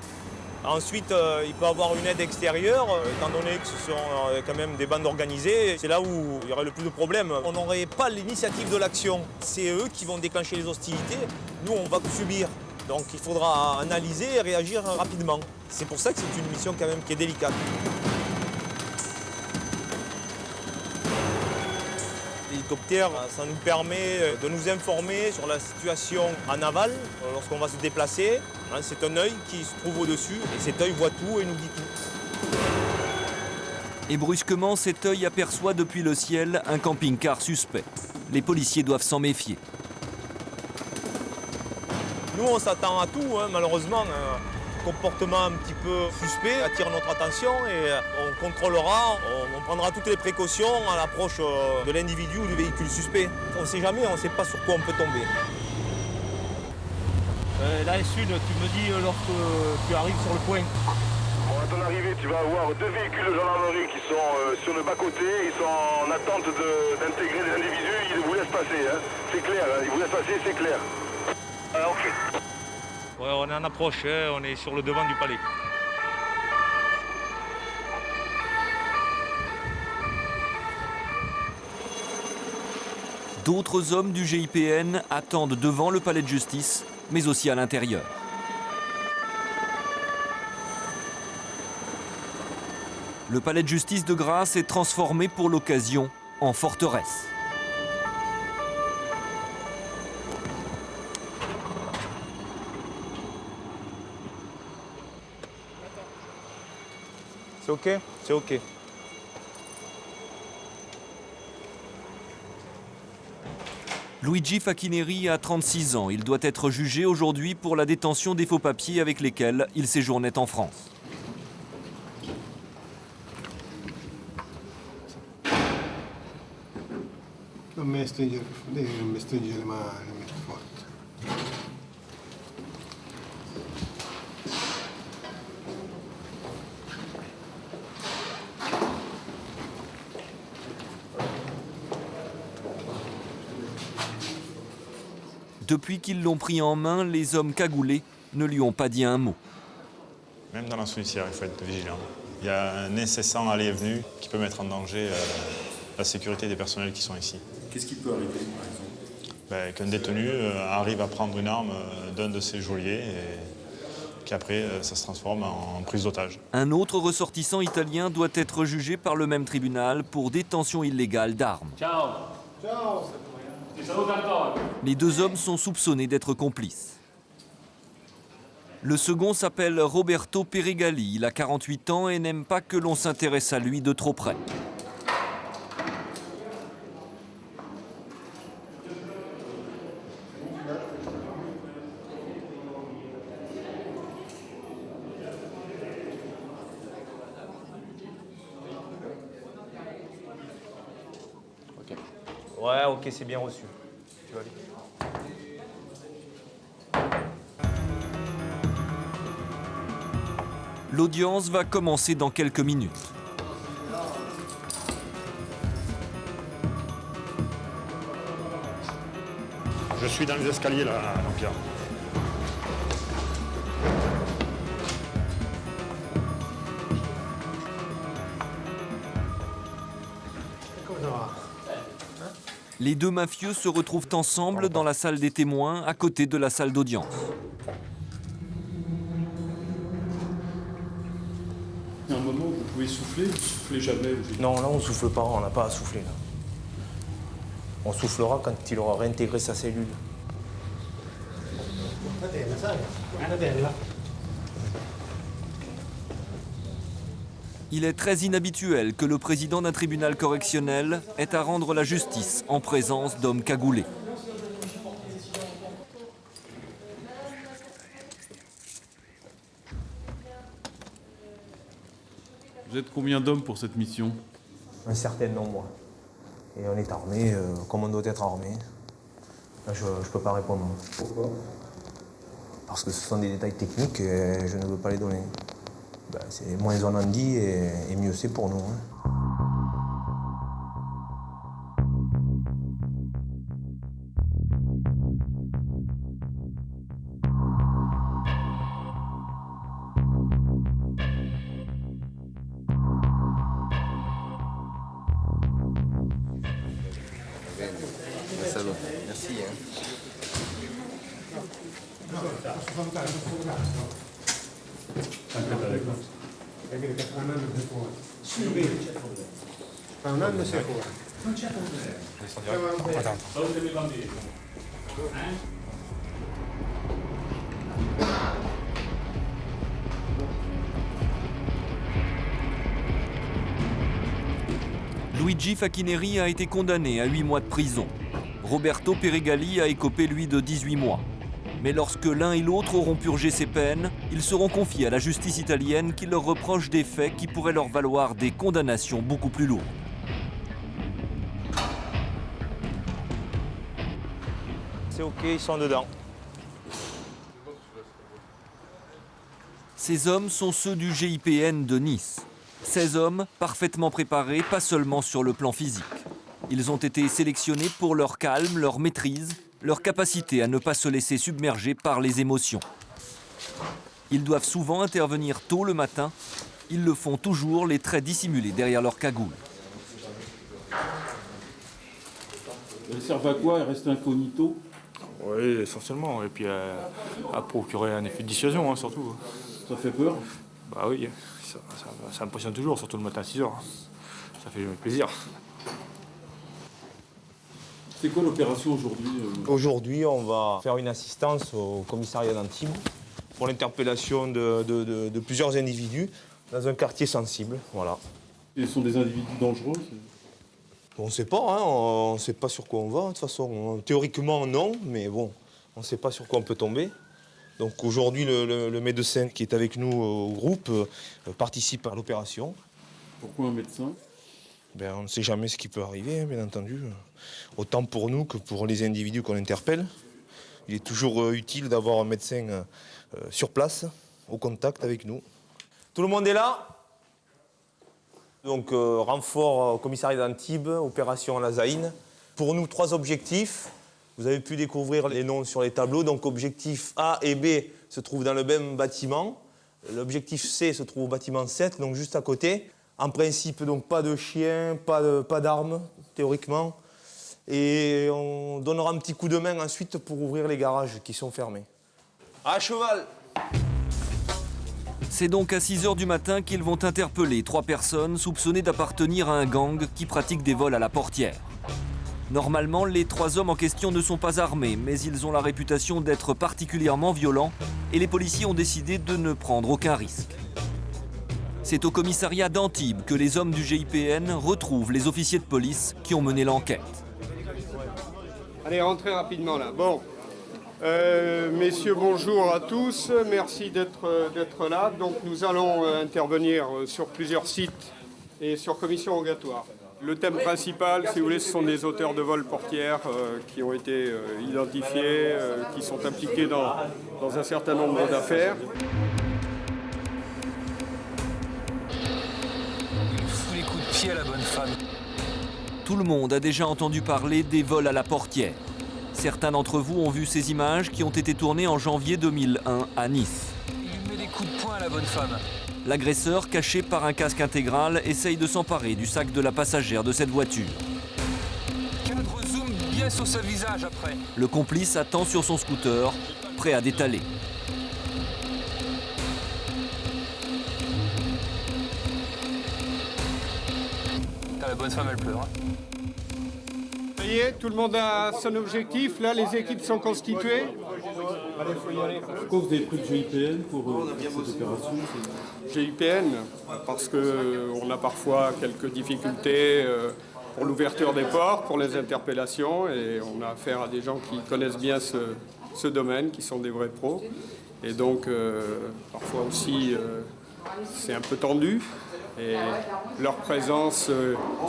Ensuite, il peut avoir une aide extérieure, étant donné que ce sont quand même des bandes organisées. C'est là où il y aurait le plus de problèmes. On n'aurait pas l'initiative de l'action. C'est eux qui vont déclencher les hostilités. Nous, on va subir. Donc il faudra analyser et réagir rapidement. C'est pour ça que c'est une mission quand même qui est délicate. L'hélicoptère, ça nous permet de nous informer sur la situation en aval lorsqu'on va se déplacer. C'est un œil qui se trouve au-dessus et cet œil voit tout et nous dit tout. Et brusquement, cet œil aperçoit depuis le ciel un camping-car suspect. Les policiers doivent s'en méfier. Nous, on s'attend à tout, malheureusement. Un comportement un petit peu suspect attire notre attention et on contrôlera, on prendra toutes les précautions à l'approche de l'individu ou du véhicule suspect. On ne sait jamais, on ne sait pas sur quoi on peut tomber. Là, Sud, tu me dis lorsque tu arrives sur le point. Bon, à ton arrivée, tu vas avoir 2 véhicules de gendarmerie qui sont sur le bas-côté. Ils sont en attente d'intégrer des individus. Ils vous laissent passer, hein. C'est clair, hein. Ils vous laissent passer, c'est clair. Ok. Ouais, on est en approche, hein. On est sur le devant du palais. D'autres hommes du GIPN attendent devant le palais de justice, mais aussi à l'intérieur. Le palais de justice de Grasse est transformé pour l'occasion en forteresse. C'est OK? C'est OK. Luigi Facchineri a 36 ans. Il doit être jugé aujourd'hui pour la détention des faux papiers avec lesquels il séjournait en France. Non mi stringere le mani, mi forte. Depuis qu'ils l'ont pris en main, les hommes cagoulés ne lui ont pas dit un mot. Même dans la souricière, il faut être vigilant. Il y a un incessant aller et venu qui peut mettre en danger la sécurité des personnels qui sont ici. Qu'est-ce qui peut arriver, par exemple? Qu'un détenu arrive à prendre une arme d'un de ses geôliers et qu'après, ça se transforme en prise d'otage. Un autre ressortissant italien doit être jugé par le même tribunal pour détention illégale d'armes. Ciao. Ciao. Les 2 hommes sont soupçonnés d'être complices. Le second s'appelle Roberto Peregali. Il a 48 ans et n'aime pas que l'on s'intéresse à lui de trop près. Ouais, OK, c'est bien reçu. Tu vas vite. L'audience va commencer dans quelques minutes. Je suis dans les escaliers là, Jean-Pierre. Les 2 mafieux se retrouvent ensemble dans la salle des témoins, à côté de la salle d'audience. Il y a un moment où vous pouvez souffler, vous ne soufflez jamais. Non, là on souffle pas, on n'a pas à souffler là. On soufflera quand il aura réintégré sa cellule. Il est très inhabituel que le président d'un tribunal correctionnel ait à rendre la justice en présence d'hommes cagoulés. Vous êtes combien d'hommes pour cette mission? Un certain nombre. Et on est armé comme on doit être armé. Là, je ne peux pas répondre. Pourquoi? Parce que ce sont des détails techniques et je ne veux pas les donner. Moins on en dit et mieux c'est pour nous. Merci. Luigi Facchineri a été condamné à 8 mois de prison. Roberto Perigali a écopé, lui, de 18 mois. Mais lorsque l'un et l'autre auront purgé ces peines, ils seront confiés à la justice italienne qui leur reproche des faits qui pourraient leur valoir des condamnations beaucoup plus lourdes. C'est ok, ils sont dedans. Ces hommes sont ceux du GIPN de Nice. 16 hommes parfaitement préparés, pas seulement sur le plan physique. Ils ont été sélectionnés pour leur calme, leur maîtrise, leur capacité à ne pas se laisser submerger par les émotions. Ils doivent souvent intervenir tôt le matin. Ils le font toujours, les traits dissimulés derrière leur cagoule. Elles servent à quoi? Elles restent incognito? Oui, essentiellement. Et puis à procurer un effet de dissuasion, surtout. Ça fait peur? Bah oui, ça impressionne toujours, surtout le matin à 6h. Ça fait plaisir. C'est quoi l'opération aujourd'hui? Aujourd'hui, on va faire une assistance au commissariat d'Antibes pour l'interpellation de plusieurs individus dans un quartier sensible. Voilà. Et ce sont des individus dangereux? On ne sait pas, on ne sait pas sur quoi on va. De toute façon, théoriquement, non, mais bon, on ne sait pas sur quoi on peut tomber. Donc aujourd'hui, le médecin qui est avec nous au groupe participe à l'opération. Pourquoi un médecin? On ne sait jamais ce qui peut arriver, bien entendu. Autant pour nous que pour les individus qu'on interpelle. Il est toujours utile d'avoir un médecin sur place, au contact avec nous. Tout le monde est là? Donc renfort au commissariat d'Antibes, opération Lazaïne. Pour nous, 3 objectifs. Vous avez pu découvrir les noms sur les tableaux. Donc objectif A et B se trouvent dans le même bâtiment. L'objectif C se trouve au bâtiment 7, donc juste à côté. En principe, donc pas de chiens, pas d'armes, théoriquement. Et on donnera un petit coup de main ensuite pour ouvrir les garages qui sont fermés. À cheval! C'est donc à 6 h du matin qu'ils vont interpeller 3 personnes soupçonnées d'appartenir à un gang qui pratique des vols à la portière. Normalement, les 3 hommes en question ne sont pas armés, mais ils ont la réputation d'être particulièrement violents et les policiers ont décidé de ne prendre aucun risque. C'est au commissariat d'Antibes que les hommes du GIPN retrouvent les officiers de police qui ont mené l'enquête. Allez, rentrez rapidement là. Bon, messieurs, bonjour à tous. Merci d'être là. Donc nous allons intervenir sur plusieurs sites et sur commission rogatoire. Le thème principal, si vous voulez, ce sont des auteurs de vols portières qui ont été identifiés, qui sont impliqués dans un certain nombre d'affaires. Il fout les coups de pied à la bonne femme. Tout le monde a déjà entendu parler des vols à la portière. Certains d'entre vous ont vu ces images qui ont été tournées en janvier 2001 à Nice. Il met des coups de poing à la bonne femme. L'agresseur, caché par un casque intégral, essaye de s'emparer du sac de la passagère de cette voiture. Cadre zoom bien sur ce visage après. Le complice attend sur son scooter, prêt à détaler. La bonne femme, elle pleure. Ça y est, tout le monde a son objectif. Là, les équipes sont constituées. Allez, faut y aller. Pourquoi vous avez pris le GIPN pour cette opération? GIPN, parce qu'on a parfois quelques difficultés pour l'ouverture des portes, pour les interpellations, et on a affaire à des gens qui connaissent bien ce domaine, qui sont des vrais pros. Et donc, parfois aussi, c'est un peu tendu. Et leur présence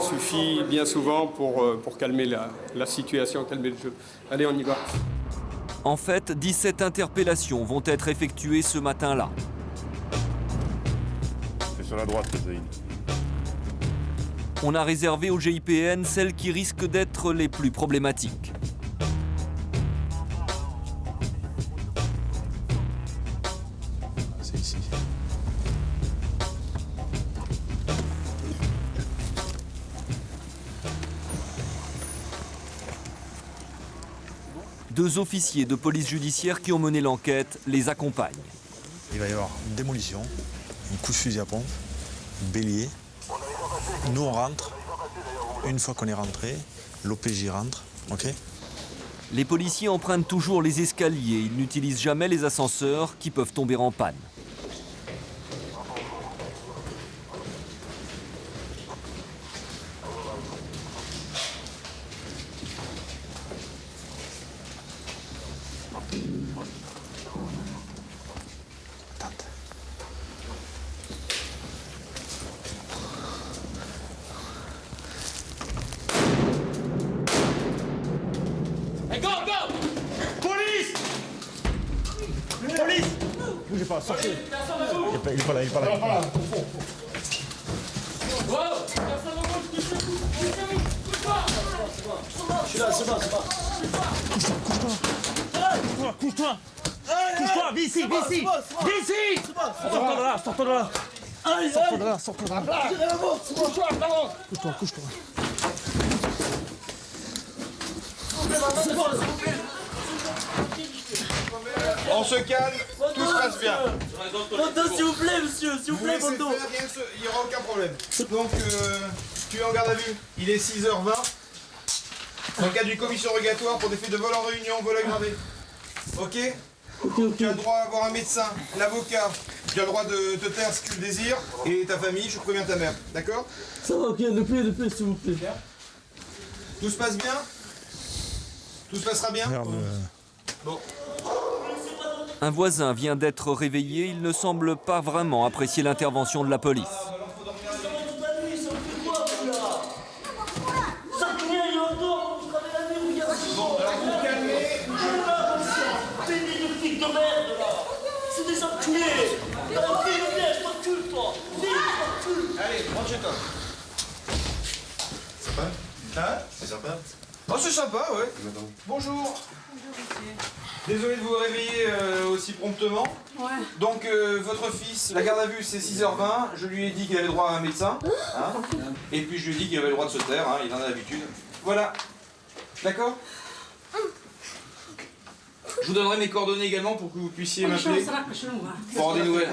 suffit bien souvent pour calmer la situation, calmer le jeu. Allez, on y va. En fait, 17 interpellations vont être effectuées ce matin-là. C'est sur la droite, Zaïd. On a réservé au GIPN celles qui risquent d'être les plus problématiques. C'est ici. 2 officiers de police judiciaire qui ont mené l'enquête les accompagnent. Il va y avoir une démolition, un coup de fusil à pompe, bélier. Nous on rentre. Une fois qu'on est rentré, l'OPJ rentre, ok ? Les policiers empruntent toujours les escaliers. Ils n'utilisent jamais les ascenseurs qui peuvent tomber en panne. Bougez pas, sortez. Il est pas là, il est pas là. Je suis là, c'est bon. Couche-toi. Couche-toi, viens ici. Sors-toi de là. Couche-toi. On se calme, tout se passe bien. Bondo, s'il vous plaît, monsieur, s'il vous plaît, Bondo. Il n'y aura aucun problème. Donc, tu es en garde à vue. Il est 6h20. Dans le cadre d'une commission rogatoire pour des faits de vol en réunion, vol aggravé. Ok. Tu as le droit à avoir un médecin, l'avocat. Tu as le droit de te taire si tu le désires. Et ta famille, je préviens ta mère. D'accord? Ça va, ok, ne plus, s'il vous plaît. Tout se passe bien? Tout se passera bien? Bon. Un voisin vient d'être réveillé. Il ne semble pas vraiment apprécier l'intervention de la police. C'est des enculés. Allez, rentre chez toi. Sympa? Hein? C'est sympa. Oh, c'est sympa, ouais. Bonjour. Désolé de vous réveiller aussi promptement. Ouais. Donc, votre fils, la garde à vue, c'est 6h20. Je lui ai dit qu'il avait le droit à un médecin. Hein. Et puis, je lui ai dit qu'il avait le droit de se taire. Hein. Il en a l'habitude. Voilà. D'accord? Je vous donnerai mes coordonnées également pour que vous puissiez m'appeler pour avoir des nouvelles.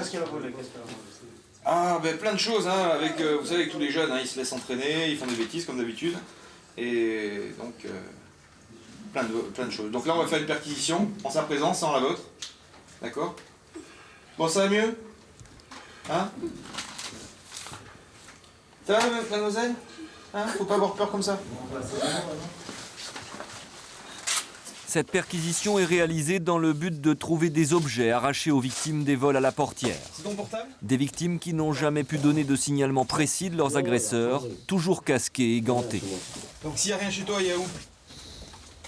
Ah, ben plein de choses, hein, avec, vous savez, avec tous les jeunes, hein, ils se laissent entraîner, ils font des bêtises comme d'habitude. Et donc, plein de choses. Donc là, on va faire une perquisition, en sa présence, sans la vôtre. D'accord? Bon, ça va mieux? Hein? Ça va, mademoiselle? Hein? Faut pas avoir peur comme ça. Cette perquisition est réalisée dans le but de trouver des objets arrachés aux victimes des vols à la portière. C'est ton portable? Des victimes qui n'ont jamais pu donner de signalement précis de leurs agresseurs, toujours casqués et gantés. Donc s'il n'y a rien chez toi, il y a où?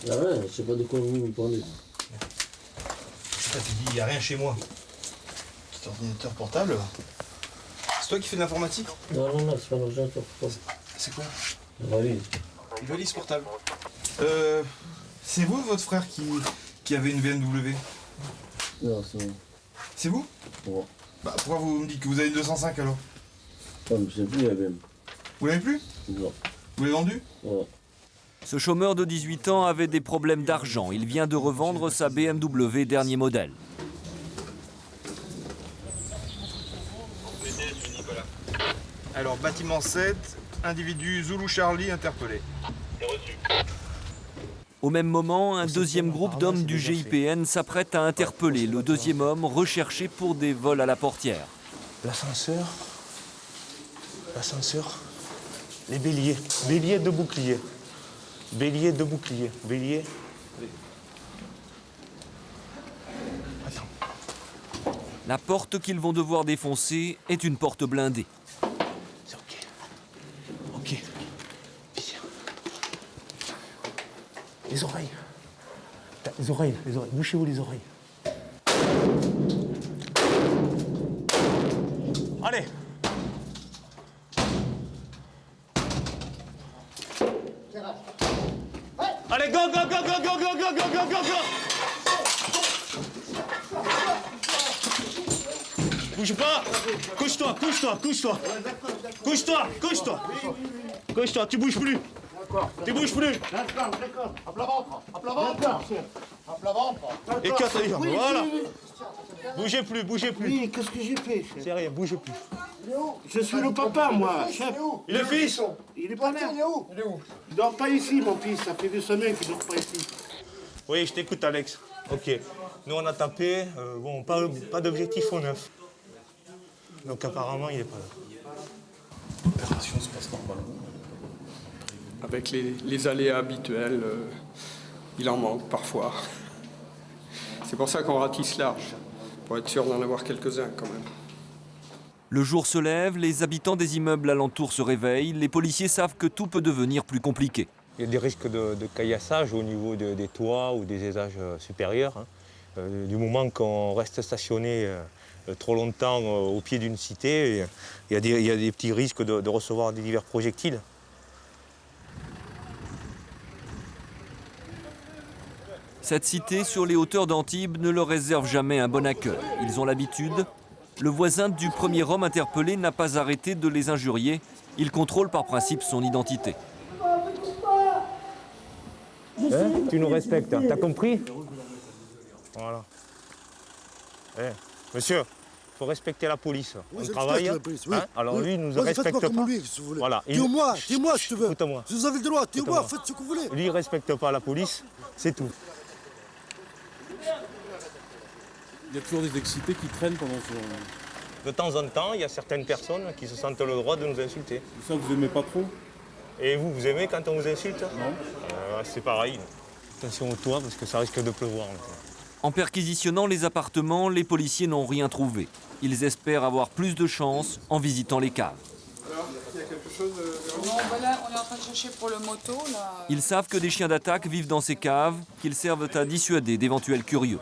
Il n'y a rien, je sais pas de quoi vous me parlez. Je sais pas, tu dis, il n'y a rien chez moi. Petit ordinateur portable. C'est toi qui fais de l'informatique? Non, c'est pas un ordinateur portable. C'est quoi? Une valise. Une valise portable. C'est vous, votre frère, qui avait une BMW? Non, c'est moi. C'est vous? Ouais. Bah pourquoi vous me dites que vous avez une 205 alors? Ouais, mais c'est plus la même. Vous l'avez plus? Non. Vous l'avez vendu? Ouais. Ce chômeur de 18 ans avait des problèmes d'argent. Il vient de revendre sa BMW dernier modèle. Alors, bâtiment 7, individu Zulu Charlie interpellé. Au même moment, un deuxième groupe d'hommes du GIPN s'apprête à interpeller le deuxième homme recherché pour des vols à la portière. L'ascenseur, les béliers, bélier de bouclier, bélier. La porte qu'ils vont devoir défoncer est une porte blindée. C'est ok. Viens. Les oreilles. Les oreilles. Bouchez-vous les oreilles. Allez. Allez, go. Bouge pas. Couche-toi. Tu bouges plus. D'accord. Tu bouges plus. D'accord. À plat ventre. Et casse les jambes, Oui, voilà. oui, oui. Bougez plus, bougez plus. Oui, qu'est-ce que j'ai fait, chef? C'est rien, bougez plus. Je suis le papa, moi, chef. Il est fils? Il est pas là. Il dort pas ici, mon fils. Ça fait 2 semaines qu'il dort pas ici. Oui, je t'écoute, Alex. Ok. Nous, on a tapé. Bon, pas d'objectif au 9. Donc, apparemment, il n'est pas là. L'opération se passe normalement. Avec les aléas habituels, il en manque parfois. C'est pour ça qu'on ratisse large, pour être sûr d'en avoir quelques-uns quand même. Le jour se lève, les habitants des immeubles alentours se réveillent, les policiers savent que tout peut devenir plus compliqué. Il y a des risques de caillassage au niveau des toits ou des étages supérieurs. Hein. Du moment qu'on reste stationné trop longtemps au pied d'une cité, il y a des petits risques de recevoir des divers projectiles. Cette cité sur les hauteurs d'Antibes ne leur réserve jamais un bon accueil. Ils ont l'habitude. Le voisin du premier homme interpellé n'a pas arrêté de les injurier. Il contrôle par principe son identité. Hein, tu nous respectes, hein, t'as compris? Voilà. Monsieur, il faut respecter la police. Oui, on travaille. La police, oui. Hein, alors oui. lui, il ne nous respecte pas. Comme lui, si vous voulez. Voilà. Dis-moi, si tu veux. Écoute-moi. Vous avez le droit, dis-moi, faites ce que vous voulez. Lui, il ne respecte pas la police, c'est tout. Il y a toujours des excités qui traînent pendant ce... De temps en temps, il y a certaines personnes qui se sentent le droit de nous insulter. Ça, vous aimez pas trop? Et vous aimez quand on vous insulte? Non. C'est pareil. Attention au toit parce que ça risque de pleuvoir. En perquisitionnant les appartements, les policiers n'ont rien trouvé. Ils espèrent avoir plus de chance en visitant les caves. Alors, il y a quelque chose de... Non, ben là, on est en train de chercher pour le moto, là. Ils savent que des chiens d'attaque vivent dans ces caves, qu'ils servent à dissuader d'éventuels curieux.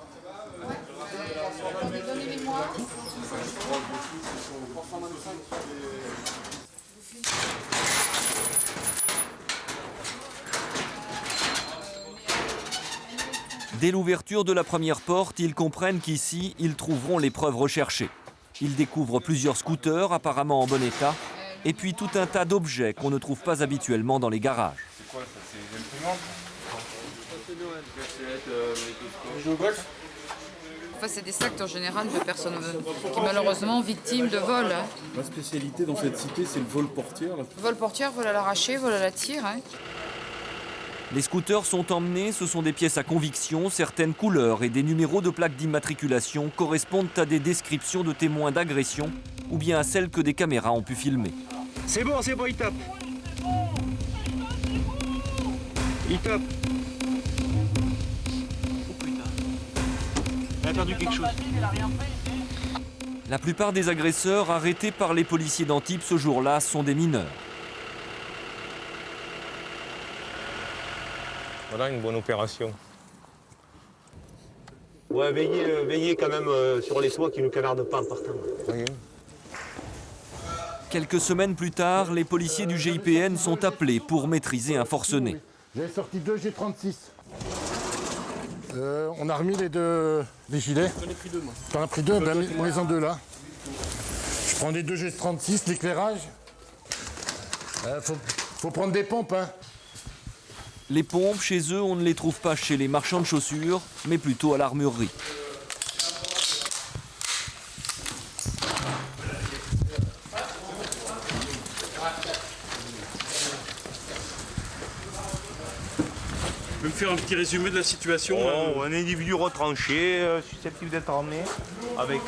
Dès l'ouverture de la première porte, ils comprennent qu'ici, ils trouveront les preuves recherchées. Ils découvrent plusieurs scooters apparemment en bon état, et puis tout un tas d'objets qu'on ne trouve pas habituellement dans les garages. C'est quoi ça? C'est une imprimante? Enfin, c'est des sacs en général de personnes qui malheureusement victimes de vol. Hein. La spécialité dans cette cité, c'est le vol portière. Vol portière, vol à l'arraché, vol à la tire. Hein. Les scooters sont emmenés, ce sont des pièces à conviction, certaines couleurs et des numéros de plaques d'immatriculation correspondent à des descriptions de témoins d'agression ou bien à celles que des caméras ont pu filmer. C'est bon, il tape. Il tape. Oh putain. Il a perdu quelque chose. La plupart des agresseurs arrêtés par les policiers d'Antibes ce jour-là sont des mineurs. Voilà une bonne opération. Ouais, veillez quand même sur les toits qui ne nous canardent pas en partant. Voyez. Quelques semaines plus tard, les policiers du GIPN sont appelés pour maîtriser un forcené. J'ai sorti 2 G36. On a remis les gilets. J'en ai pris 2, moi. T'en as pris 2, ben, mets-en 2 là. Je prends les 2 G36, l'éclairage. Faut prendre des pompes, hein. Les pompes, chez eux, on ne les trouve pas chez les marchands de chaussures, mais plutôt à l'armurerie. Tu peux me faire un petit résumé de la situation? Un individu retranché, susceptible d'être armé, avec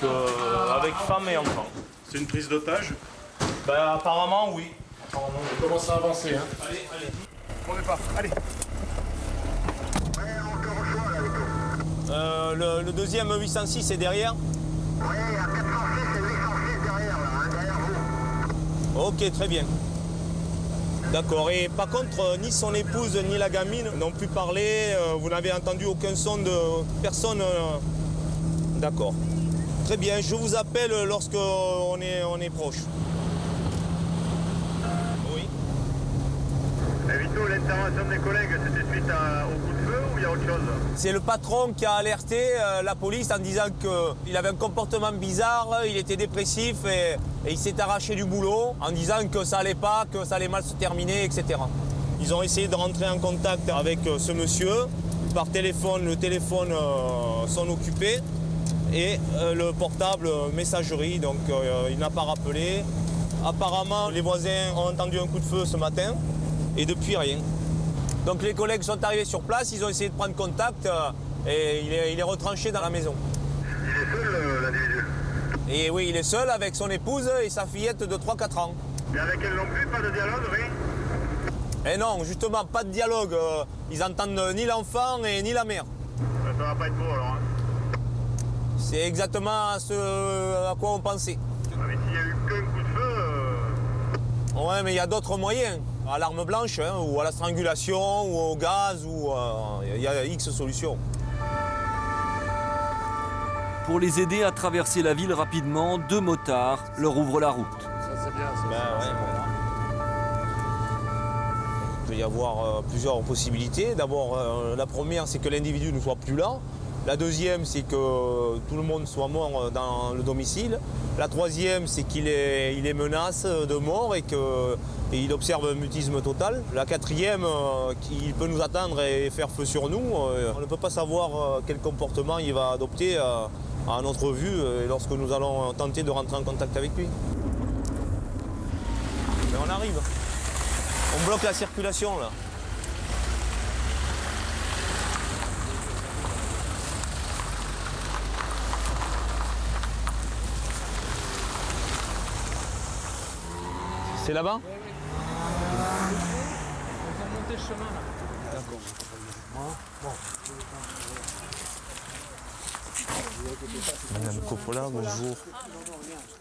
femme et enfant. C'est une prise d'otage? Ben, apparemment, oui. On commence à avancer, hein. Allez. On est pas, allez. Le deuxième 806 est derrière? Oui, il y a 406 et 806 derrière, là, hein, derrière vous. Ok, très bien. D'accord. Et par contre, ni son épouse ni la gamine n'ont pu parler. Vous n'avez entendu aucun son de personne. D'accord. Très bien. Je vous appelle lorsqu'on est proche. Oui. Et Vito, l'intervention des collègues, c'était suite au coup de feu ou il y a autre chose? C'est le patron qui a alerté la police en disant qu'il avait un comportement bizarre, il était dépressif et il s'est arraché du boulot en disant que ça allait pas, que ça allait mal se terminer, etc. Ils ont essayé de rentrer en contact avec ce monsieur Par téléphone, le téléphone sont occupés et le portable messagerie, donc il n'a pas rappelé. Apparemment, les voisins ont entendu un coup de feu ce matin et depuis rien. Donc les collègues sont arrivés sur place, ils ont essayé de prendre contact et il est retranché dans la maison. Il est seul, l'individu? Et oui, il est seul avec son épouse et sa fillette de 3-4 ans. Et avec elle non plus, pas de dialogue, oui? Et non, justement, pas de dialogue. Ils entendent ni l'enfant et ni la mère. Ça va pas être beau alors, hein? C'est exactement ce à quoi on pensait. Ah, mais s'il y a eu qu'un coup de feu... Ouais, mais il y a d'autres moyens. À l'arme blanche, hein, ou à la strangulation, ou au gaz, ou il y a X solutions. Pour les aider à traverser la ville rapidement, 2 motards leur ouvrent la route. Ça c'est bien, ça. Ben, ouais, voilà. Il peut y avoir plusieurs possibilités. D'abord, la première, c'est que l'individu ne soit plus là. La deuxième, c'est que tout le monde soit mort dans le domicile. La troisième, c'est qu'il est menace de mort et qu'il observe un mutisme total. La quatrième, qu'il peut nous attendre et faire feu sur nous. On ne peut pas savoir quel comportement il va adopter à notre vue lorsque nous allons tenter de rentrer en contact avec lui. Mais on arrive. On bloque la circulation là. C'est là-bas? Oui. Ils ont monté le chemin là. D'accord. Madame Coppola, bonjour.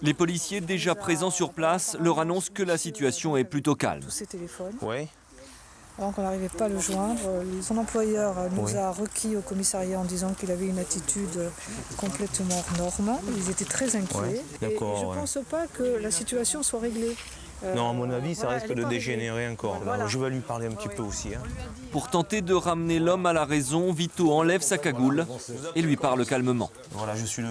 Les policiers déjà présents sur place leur annoncent que la situation est plutôt calme. Tous ses téléphones. Oui. Alors qu'on n'arrivait pas à le joindre. Son employeur nous Oui. a requis au commissariat en disant qu'il avait une attitude complètement hors norme. Ils étaient très inquiets. Ouais, Et d'accord, je ne ouais. pense pas que la situation soit réglée. Non, à mon avis, ça voilà, risque elle est de pas dégénérer réglée. encore. Voilà. Je vais lui parler un petit peu aussi. Hein. Pour tenter de ramener l'homme à la raison, Vito enlève sa cagoule et lui parle calmement. Voilà, je suis le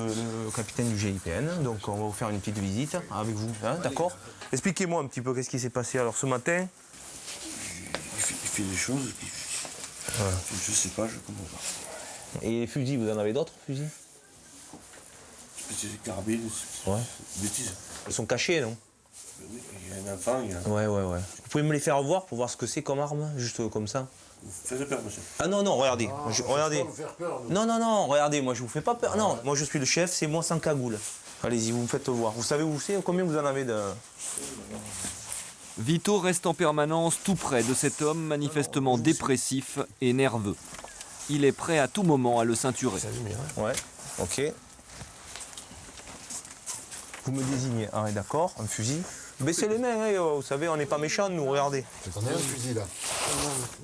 capitaine du GIPN, donc on va vous faire une petite visite avec vous, hein, d'accord? Expliquez-moi un petit peu qu'est-ce qui s'est passé alors ce matin. Il fait des choses, je sais pas, je comprends pas. Et les fusils, vous en avez d'autres fusils? C'est des carabines, Ouais. bêtises. Ils sont cachés, non? Il y a un enfant, il y a... Ouais. Vous pouvez me les faire voir pour voir ce que c'est comme arme, juste comme ça? Faites peur, monsieur. Ah non, regardez. Regardez. Non, regardez, moi je vous fais pas peur. Non, moi je suis le chef, c'est moi sans cagoule. Allez-y, vous me faites voir. Vous savez où c'est? Combien vous en avez de... Vito reste en permanence tout près de cet homme manifestement dépressif et nerveux. Il est prêt à tout moment à le ceinturer. Ouais, ok. Vous me désignez, ah, d'accord, un fusil. Baissez les mains, hein, vous savez, on n'est pas méchants, nous, regardez. J'en ai un fusil là.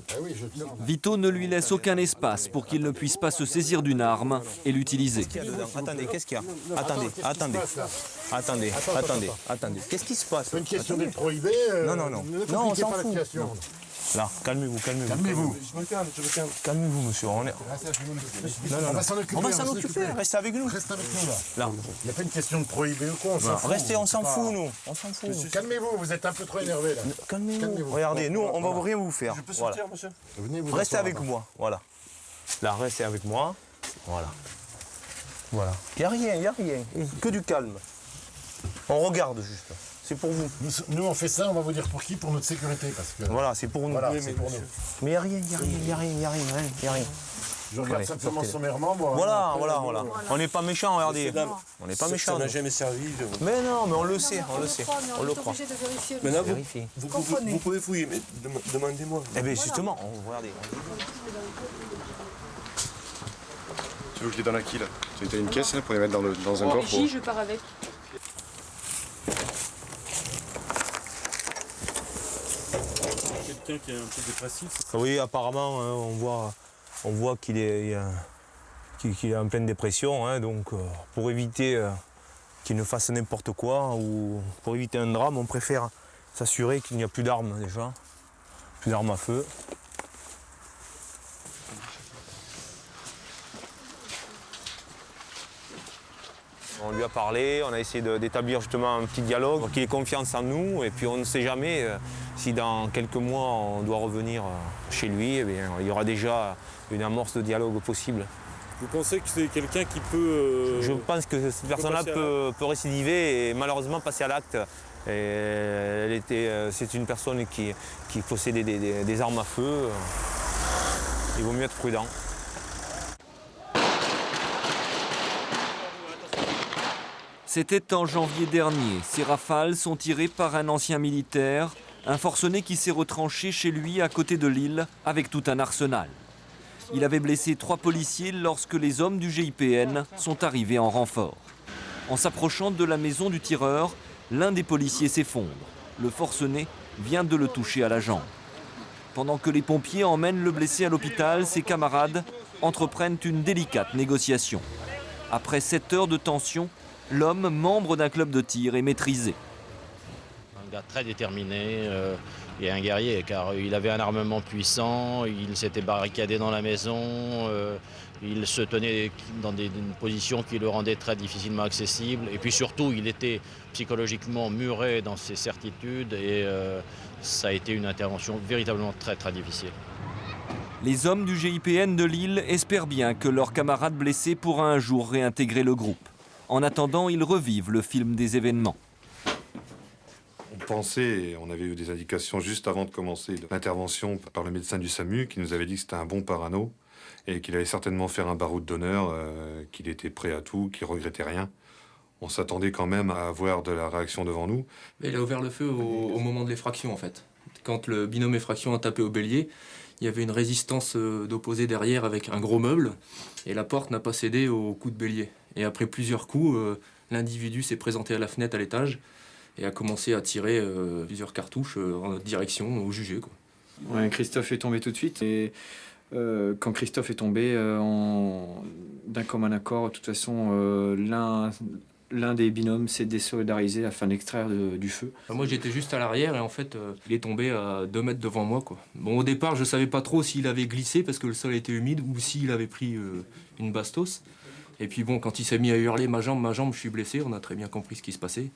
Ah oui, je tire. Vito ne lui laisse aucun espace pour qu'il ne puisse pas se saisir d'une arme et l'utiliser. Qu'est-ce qu'il y a dedans? Attendez, qu'est-ce qu'il y a? Attendez. Qu'est-ce qui se passe? C'est une question d'être prohibé. Non, on s'en fout. Là, calmez-vous. Calmez-vous. Calmez-vous, monsieur. On va s'en occuper. On va s'en occuper, restez avec nous. Restez avec nous là. Là. Il n'y a pas une question de prohiber ou quoi. Restez, on s'en fout, nous. On s'en fout. Calmez-vous, vous êtes un peu trop énervé là. Calmez-vous. Regardez, nous, on va rien vous faire. Je peux sortir, monsieur? Restez avec moi, voilà. Là, restez avec moi. Voilà. Il n'y a rien. Que du calme. On regarde juste. C'est pour vous. Nous, on fait ça, on va vous dire pour qui? Pour notre sécurité. Parce que... Voilà, c'est pour nous. Voilà, c'est pour nous. Mais il n'y a rien. Je regarde simplement sommairement, moi. Voilà. On n'est pas méchants, regardez. On n'est pas méchants. Ça n'a jamais servi. Mais non, mais on le sait. On le croit. Maintenant, vous pouvez fouiller, mais demandez-moi. Eh bien, justement, regardez. Tu veux que je les donne à qui là? Tu as une caisse là, pour les mettre dans un coffre? Je pars avec. Quelqu'un qui est un peu dépressif. Oui, apparemment, hein, on voit qu'il est en pleine dépression, hein, donc pour éviter qu'il ne fasse n'importe quoi ou pour éviter un drame, on préfère s'assurer qu'il n'y a plus d'armes déjà, plus d'armes à feu. On lui a parlé, on a essayé d'établir justement un petit dialogue pour qu'il ait confiance en nous et puis on ne sait jamais si dans quelques mois on doit revenir chez chez lui, eh bien, il y aura déjà une amorce de dialogue possible. Vous pensez que c'est quelqu'un qui peut... Je pense que cette personne-là peut récidiver et malheureusement passer à l'acte. C'est une personne qui possédait des armes à feu. Il vaut mieux être prudent. C'était en janvier dernier. Ces rafales sont tirées par un ancien militaire, un forcené qui s'est retranché chez lui à côté de Lille avec tout un arsenal. Il avait blessé 3 policiers lorsque les hommes du GIPN sont arrivés en renfort. En s'approchant de la maison du tireur, l'un des policiers s'effondre. Le forcené vient de le toucher à la jambe. Pendant que les pompiers emmènent le blessé à l'hôpital, ses camarades entreprennent une délicate négociation. Après 7 heures de tension, l'homme, membre d'un club de tir, est maîtrisé. Un gars très déterminé et un guerrier, car il avait un armement puissant, il s'était barricadé dans la maison, il se tenait dans une position qui le rendait très difficilement accessible. Et puis surtout, il était psychologiquement muré dans ses certitudes et ça a été une intervention véritablement très très difficile. Les hommes du GIPN de Lille espèrent bien que leur camarade blessé pourra un jour réintégrer le groupe. En attendant, ils revivent le film des événements. On pensait, on avait eu des indications juste avant de commencer l'intervention par le médecin du SAMU qui nous avait dit que c'était un bon parano et qu'il allait certainement faire un baroud d'honneur, qu'il était prêt à tout, qu'il regrettait rien. On s'attendait quand même à avoir de la réaction devant nous. Il a ouvert le feu au moment de l'effraction en fait. Quand le binôme effraction a tapé au bélier, il y avait une résistance d'opposé derrière avec un gros meuble et la porte n'a pas cédé au coup de bélier. Et après plusieurs coups, l'individu s'est présenté à la fenêtre à l'étage et a commencé à tirer plusieurs cartouches en direction au jugé, quoi. Ouais, Christophe est tombé tout de suite et quand Christophe est tombé, d'un commun accord, de toute façon, l'un des binômes s'est désolidarisé afin d'extraire du feu. Moi j'étais juste à l'arrière et en fait il est tombé à 2 mètres devant moi, quoi. Bon, au départ je savais pas trop s'il avait glissé parce que le sol était humide ou s'il avait pris une bastos. Et puis bon, quand il s'est mis à hurler ma jambe, je suis blessé, on a très bien compris ce qui se passait.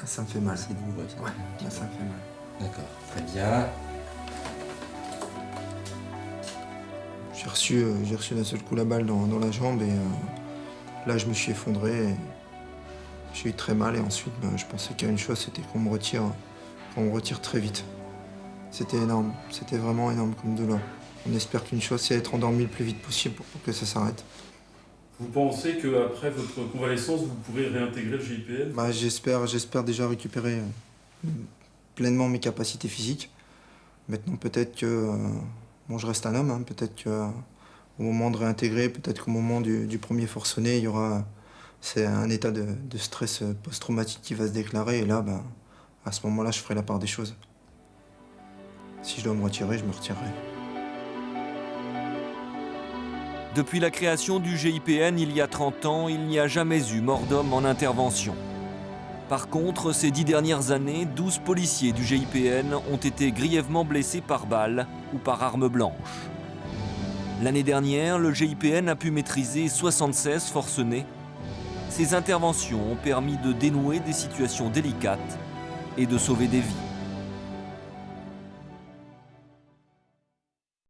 Ça me fait mal. C'est douloureux, ça. Ouais, ça me fait mal. D'accord, très bien. J'ai reçu d'un seul coup la balle dans la jambe et là je me suis effondré. Et j'ai eu très mal et ensuite je pensais qu'il y a une chose, c'était qu'on me retire très vite. C'était énorme, c'était vraiment énorme comme douleur. On espère qu'une chose, c'est être endormi le plus vite possible pour que ça s'arrête. Vous pensez qu'après votre convalescence, vous pourrez réintégrer le GIPN ? J'espère déjà récupérer pleinement mes capacités physiques. Maintenant, peut-être que je reste un homme. Hein, peut-être qu'au moment de réintégrer, peut-être qu'au moment du premier forcené, il y aura un état de stress post-traumatique qui va se déclarer. Et là, à ce moment-là, je ferai la part des choses. Si je dois me retirer, je me retirerai. Depuis la création du GIPN il y a 30 ans, il n'y a jamais eu mort d'homme en intervention. Par contre, ces 10 dernières années, 12 policiers du GIPN ont été grièvement blessés par balle ou par arme blanche. L'année dernière, le GIPN a pu maîtriser 76 forcenés. Ces interventions ont permis de dénouer des situations délicates et de sauver des vies.